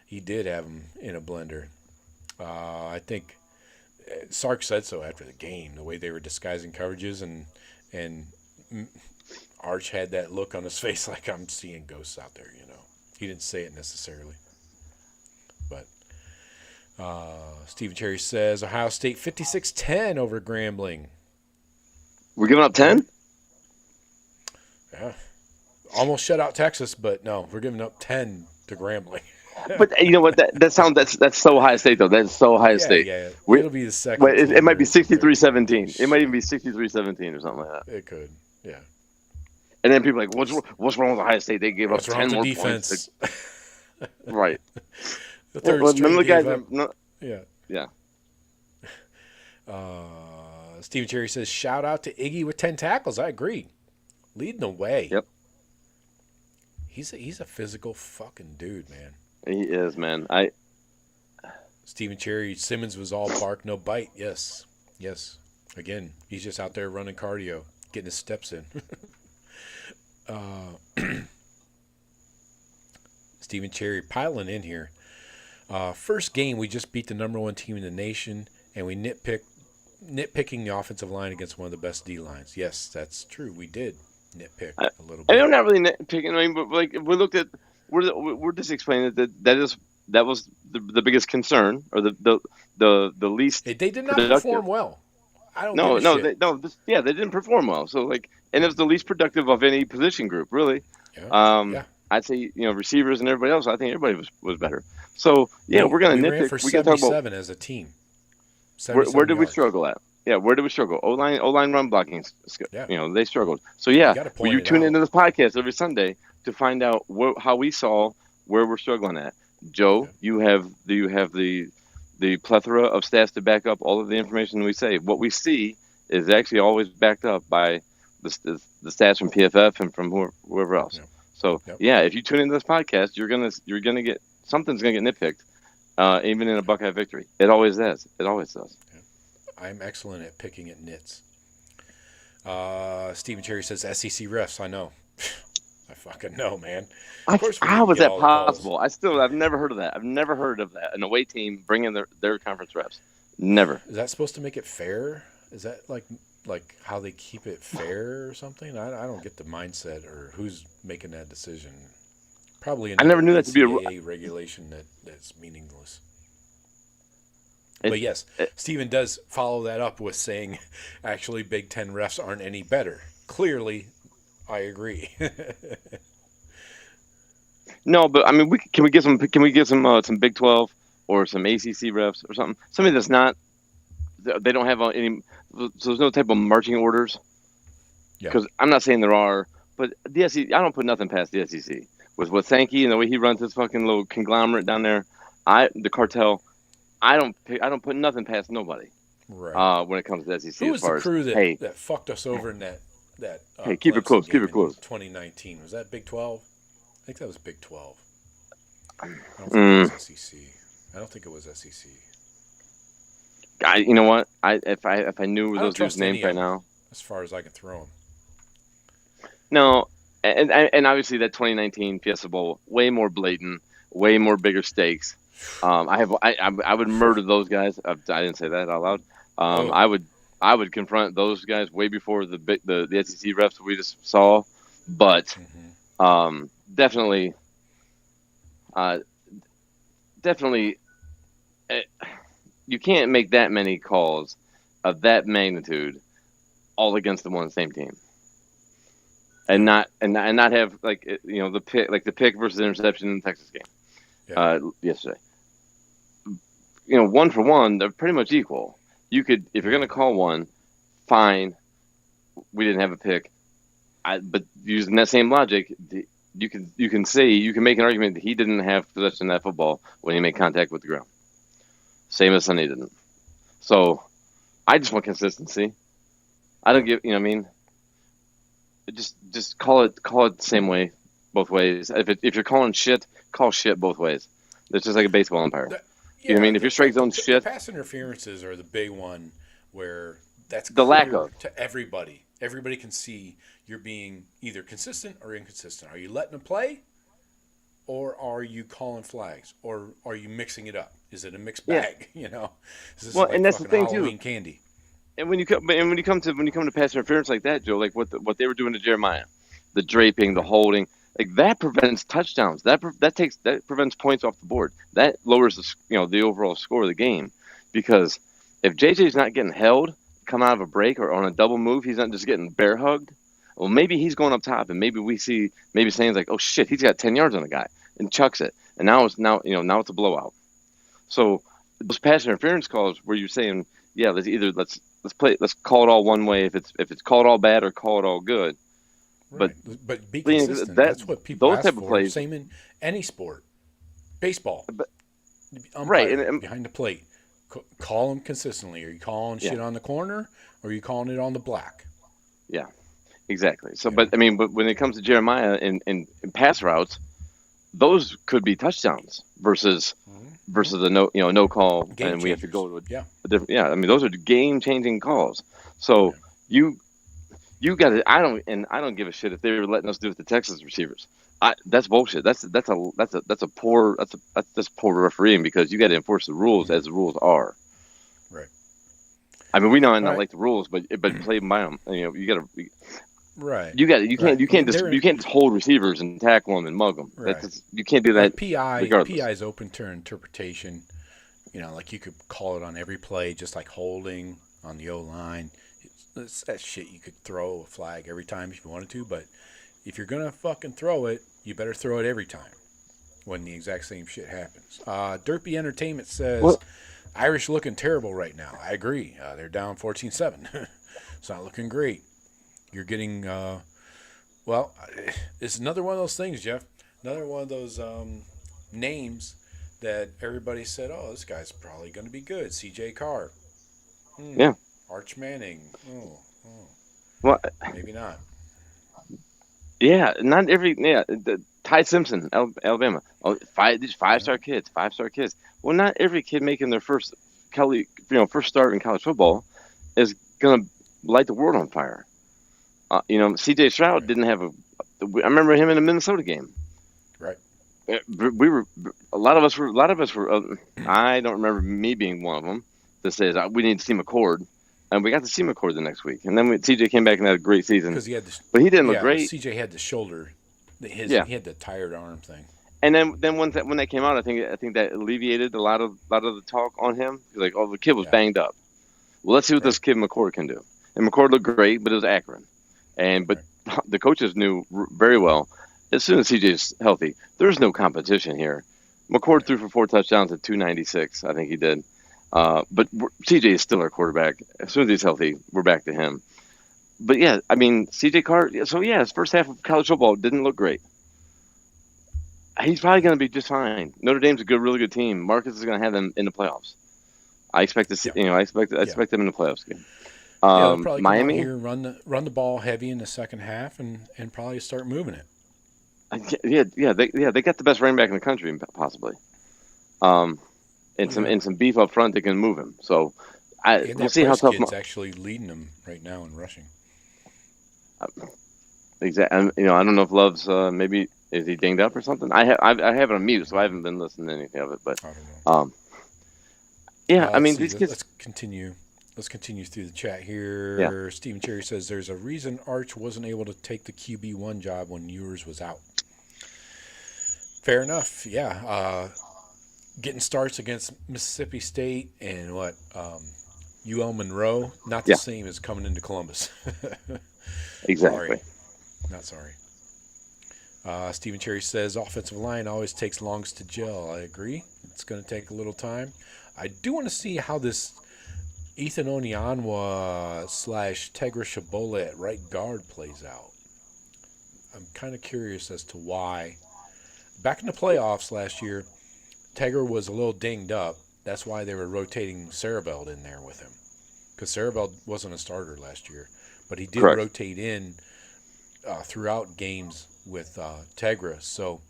he did have him in a blender. I think Sark said so after the game, the way they were disguising coverages, and Arch had that look on his face like, I'm seeing ghosts out there, you know. He didn't say it necessarily. But Stephen Cherry says, Ohio State 56-10 over Grambling. We're giving up 10? Yeah. Almost shut out Texas, but no, we're giving up 10 to Grambling. But you know what? That's so Ohio State, though. That's so Ohio State. Yeah. It'll be the second. But it might be 63-17. It might even be 63-17 or something like that. It could, yeah. And then people are like, what's wrong with Ohio State? They gave up 10 more defense? Points. Right. The third string gave up. Yeah. Stephen Cherry says, shout out to Iggy with 10 tackles. I agree. Leading the way. Yep. He's a physical fucking dude, man. He is, man. Stephen Cherry, Simmons was all bark, no bite. Yes. Again, he's just out there running cardio, getting his steps in. Stephen Cherry piling in here. First game, we just beat the number one team in the nation, and we nitpicking the offensive line against one of the best D lines. Yes, that's true. We did nitpick a little bit. I'm not really nitpicking. I mean, but like if we looked at, we're just explaining that was the biggest concern, or the least. They did not perform well. I don't. They didn't perform well. So like, and it was the least productive of any position group, really. Yeah. I'd say receivers and everybody else. I think everybody was better. So we're gonna nitpick. We got to talk about as a team. Where did we struggle at? Yeah, where did we struggle? O-line run blocking. Yeah. They struggled. So you tune into this podcast every Sunday to find out how we saw where we're struggling at. Joe, you have the plethora of stats to back up all of the information we say. What we see is actually always backed up by the stats from PFF and from whoever else. Yeah. So if you tune into this podcast, you're gonna get something's gonna get nitpicked, even in a Buckeye victory. It always does. It always does. Yeah. I'm excellent at picking at nits. Stephen Cherry says SEC refs. I know. I fucking know, man. How was that possible? I've never heard of that. I've never heard of that. An away team bringing their conference refs. Never. Is that supposed to make it fair? Is that like how they keep it fair or something? I don't get the mindset or who's making that decision. Probably I never knew that to be a regulation that's meaningless. But yes, Stephen does follow that up with saying, actually, Big Ten refs aren't any better. Clearly, I agree. No, but I mean, can we get some Big 12 or some ACC refs or something? Something that's not. They don't have any. So there's no type of marching orders. Because I'm not saying there are, but the SEC. I don't put nothing past the SEC with Sankey and the way he runs his fucking little conglomerate down there. The cartel. I don't put nothing past nobody. Right. When it comes to the SEC. Who was the crew that fucked us over in that hey, keep it close. Keep it close. 2019. Was that Big 12? I think that was Big 12. I don't think it was SEC. I don't think it was SEC. You know what? If I knew those dudes' names right now, as far as I can throw them. No, and obviously that 2019 Fiesta Bowl, way more blatant, way more bigger stakes. I would murder those guys. I didn't say that out loud. I would confront those guys way before the SEC refs we just saw, but definitely. You can't make that many calls of that magnitude all against the one same team, and not have the pick versus interception in the Texas game yesterday. One for one, they're pretty much equal. You could, if you're going to call one, fine. We didn't have a pick, but using that same logic, you can make an argument that he didn't have possession of that football when he made contact with the ground. Same as Sunday didn't. So I just want consistency. I don't give, just call it the same way, both ways. If you're calling shit, call shit both ways. It's just like a baseball umpire. You know what I mean? If you're strike zone shit. The pass interferences are the big one where that's the lack of to everybody. Everybody can see you're being either consistent or inconsistent. Are you letting them play? Or are you calling flags? Or are you mixing it up? Is it a mixed bag? Is this and that's the thing Halloween too. Candy. And when you come to pass interference like that, Joe, like what they were doing to Jeremiah, the draping, the holding, like that prevents touchdowns. That prevents points off the board. That lowers the overall score of the game, because if JJ's not getting held, come out of a break or on a double move, he's not just getting bear hugged. Well, maybe he's going up top, and maybe we see Sayin's like, oh shit, he's got 10 yards on the guy, and chucks it, and now it's a blowout. So those pass interference calls where you're saying, yeah, let's call it all one way if it's called all bad or call it all good. Right. But be consistent. That's what people ask for. Plays, same in any sport, baseball. Umpire, and behind the plate, call them consistently. Are you calling shit on the corner, or are you calling it on the black? Yeah, exactly. So, but when it comes to Jeremiah and pass routes, those could be touchdowns versus a no call, game and we have to go to a different. Yeah, those are game changing calls. So you got to. I don't give a shit if they were letting us do it with the Texas receivers. That's bullshit. That's poor refereeing, because you got to enforce the rules as the rules are. Right. We know I don't like the rules, but play by them. You got to. Right. You can't just hold receivers and tackle them and mug them. Right. You can't do that. PI is open to interpretation. Like you could call it on every play, just like holding on the O-line. It's that shit you could throw a flag every time if you wanted to, but if you're gonna fucking throw it, you better throw it every time when the exact same shit happens. Derpy Entertainment says Irish looking terrible right now. I agree. They're down 14-7. It's not looking great. You're getting it's another one of those things, Jeff. Another one of those names that everybody said, oh, this guy's probably going to be good. CJ Carr. Yeah. Arch Manning. Well, maybe not. Yeah, not every. Yeah, Ty Simpson, Alabama. These five-star kids. Well, not every kid making their first start in college football is gonna light the world on fire. C.J. Stroud didn't have I remember him in a Minnesota game. Right. We were a lot of us were. I don't remember me being one of them that says we need to see McCord. And we got to see McCord the next week. And then CJ came back and had a great season. But he didn't look great. CJ had the shoulder. He had the tired arm thing. And then when that came out, I think that alleviated a lot of the talk on him. Like, oh, the kid was banged up. Well, let's see what this kid McCord can do. And McCord looked great, but it was Akron. But the coaches knew very well, as soon as CJ's healthy, there's no competition here. McCord threw for 4 touchdowns at 296, I think he did. But CJ is still our quarterback. As soon as he's healthy, we're back to him. But yeah, CJ Carr. So yeah, his first half of college football didn't look great. He's probably going to be just fine. Notre Dame's a really good team. Marcus is going to have them in the playoffs. I expect to see. I expect them in the playoffs game. They'll probably Miami come out here, run the ball heavy in the second half, and probably start moving it. They got the best running back in the country, possibly. And some beef up front that can move him. So we'll see how tough. Kid's actually leading them right now in rushing. Exactly. I don't know if Love's maybe is he dinged up or something. I have it on mute, so I haven't been listening to anything of it. But I don't know. I mean, these kids. Let's continue. Let's continue through the chat here. Yeah. Stephen Cherry says there's a reason Arch wasn't able to take the QB1 job when Ewers was out. Fair enough. Yeah. Getting starts against Mississippi State and UL Monroe, not the same as coming into Columbus. Exactly. Sorry. Not sorry. Stephen Cherry says offensive line always takes longs to gel. I agree. It's going to take a little time. I do want to see how this Ethan Onyanwa / Tegra Shabola at right guard plays out. I'm kind of curious as to why. Back in the playoffs last year, Tegra was a little dinged up. That's why they were rotating Sarabeld in there with him. Because Sarabeld wasn't a starter last year. But he did rotate in throughout games with Tegra. So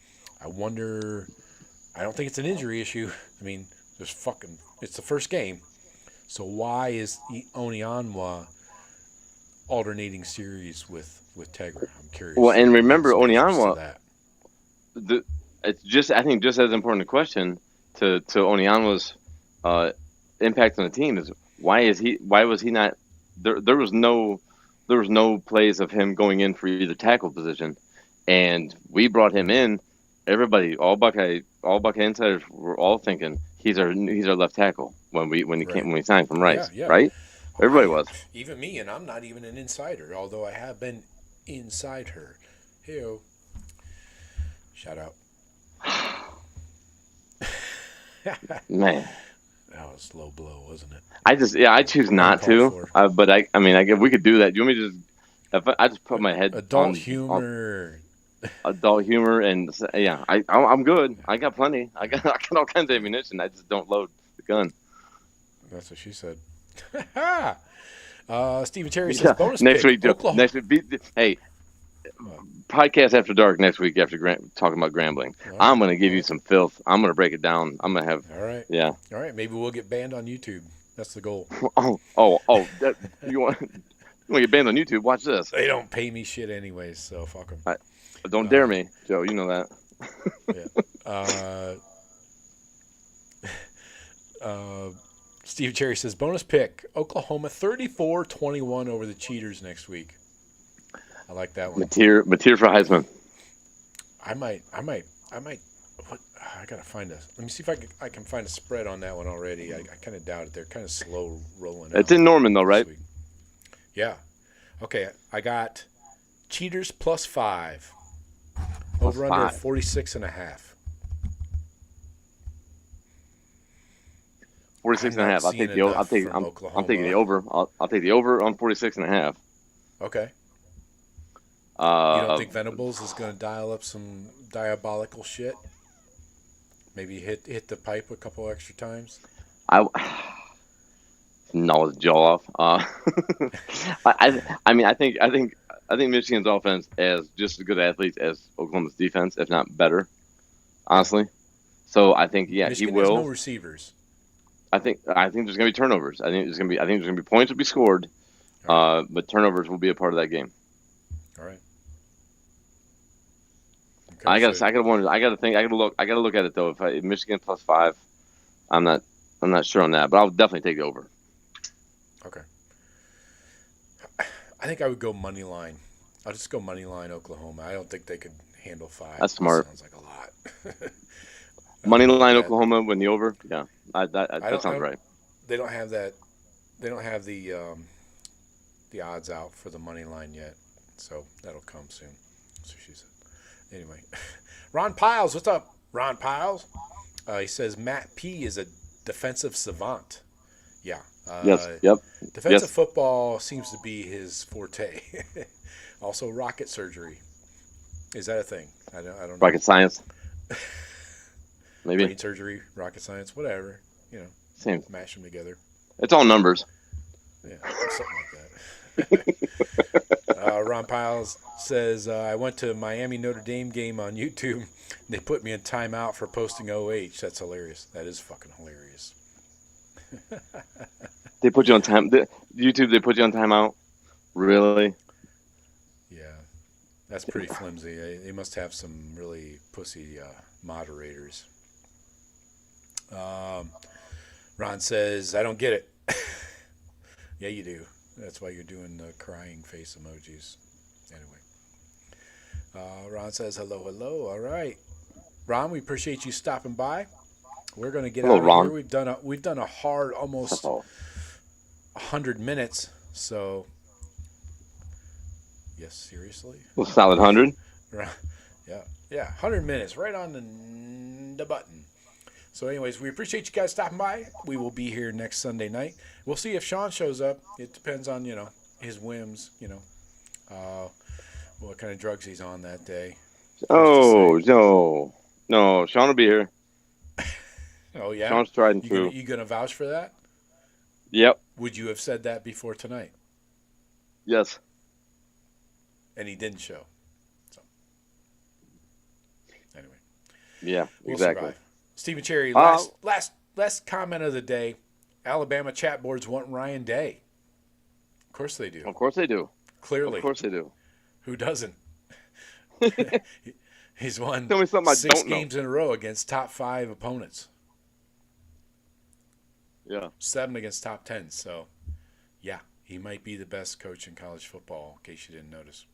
I wonder, I don't think it's an injury issue. I mean, it's the first game. So why is Onyanwa alternating series with Tegra? I'm curious. Well, and remember Onyanwa, I think just as important a question to Onyanwa's impact on the team is why was he not there was no plays of him going in for either tackle position, and we brought him in. Everybody, all Buckeye insiders were all thinking he's our left tackle when we signed from Rice, right? Everybody was. Even me, and I'm not even an insider, although I have been inside her. Hey-o. Shout out. Man. That was low blow, wasn't it? I choose not to. But we could do that. Do you want me to just? I just put my head adult humor. Adult humor, and I'm good. I got plenty. I got all kinds of ammunition. I just don't load the gun. That's what she said. Stephen Cherry says bonus next pick, week. Oklahoma. Next week. Hey. Podcast after dark next week after talking about Grambling. I'm going to give you some filth. I'm going to break it down. I'm going to have. All right. Yeah. All right. Maybe we'll get banned on YouTube. That's the goal. You want to get banned on YouTube? Watch this. They don't pay me shit anyways, so fuck them. Don't dare me, Joe. You know that. Steve Cherry says bonus pick Oklahoma 34-21 over the Cheaters next week. I like that one. Mateer for Heisman. I might. What? I gotta find let me see if I can find a spread on that one already. I kind of doubt it. They're kind of slow rolling. It's in Norman though, right? Yeah. Okay. I got Cheaters +5. Over under 46.5. 46.5. I'll take the over. I'm taking the over. I'll take the over on 46.5. Okay. You don't think Venables is going to dial up some diabolical shit? Maybe hit the pipe a couple extra times? No, his jaw off. I think Michigan's offense has just as good athletes as Oklahoma's defense, if not better, honestly. So I think Michigan he will. Has no receivers. I think there's going to be turnovers. I think there's going to be points will be scored, but turnovers will be a part of that game. All right. Okay, I gotta look at it though. If Michigan +5, I'm not sure on that, but I'll definitely take the over. Okay. I think I would go money line. I'll just go money line Oklahoma. I don't think they could handle 5. That's smart. That sounds like a lot. Money line Oklahoma win the over. Yeah, that sounds right. They don't have that. They don't have the odds out for the money line yet, so that'll come soon. That's what she said. Anyway, Ron Piles, what's up, Ron Piles? He says Matt P is a defensive savant. Yeah. Yes. Yep. Defensive football seems to be his forte. Also, rocket surgery. Is that a thing? I don't know. Rocket science. Maybe. Brain surgery, rocket science, whatever. Same. Mash them together. It's all numbers. Yeah, something like that. Ron Piles says, I went to Miami Notre Dame game on YouTube. They put me in timeout for posting OH. That's hilarious. That is fucking hilarious. They put you on time. YouTube, they put you on timeout? Really? Yeah. That's pretty flimsy. They must have some really pussy moderators. Ron says, I don't get it. Yeah, you do. That's why you're doing the crying face emojis. Anyway. Ron says, hello, hello. All right. Ron, we appreciate you stopping by. We're going to get out of Ron. here. We've done a hard almost 100 minutes. So, yes, seriously? A solid 100? Yeah, 100 minutes, right on the button. So anyways, we appreciate you guys stopping by. We will be here next Sunday night. We'll see if Sean shows up. It depends on, his whims, what kind of drugs he's on that day. Oh, no, Sean will be here. Oh, yeah? Sean's tried and true. You going to vouch for that? Yep. Would you have said that before tonight? Yes. And he didn't show. So, anyway. Yeah, we'll exactly. Survive. Stephen Cherry, last comment of the day. Alabama chat boards want Ryan Day. Of course they do. Of course they do. Clearly. Of course they do. Who doesn't? He's won Tell me something 6 games in a row against top 5 opponents. Yeah. 7 against top 10. So, yeah, he might be the best coach in college football, in case you didn't notice.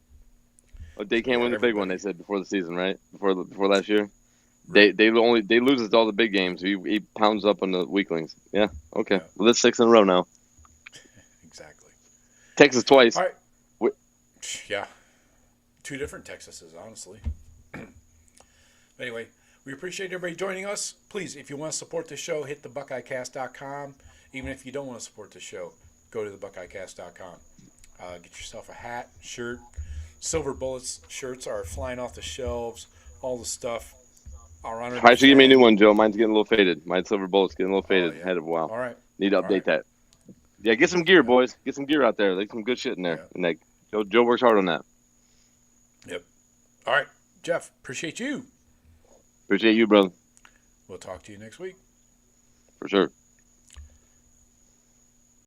Oh, they can't win the big one, they said, before the season, right? Before last year? Right. They lose all the big games. He pounds up on the weaklings. Yeah, okay. Yeah. Well, that's 6 in a row now. Exactly. Texas twice. All right. Yeah. 2 different Texases, honestly. Anyway, we appreciate everybody joining us. Please, if you want to support the show, hit the BuckeyeCast.com. Even if you don't want to support the show, go to the BuckeyeCast.com. Get yourself a hat, shirt. Silver Bullets shirts are flying off the shelves. All the stuff. I should give me a new one, Joe. Mine's getting a little faded. Mine's Silver Bullets getting a little faded. Had it a while. All right. Need to update that. Yeah, get some gear, boys. Get some gear out there. There's some good shit in there. Yeah. And Joe works hard on that. Yep. All right, Jeff. Appreciate you. Appreciate you, brother. We'll talk to you next week. For sure.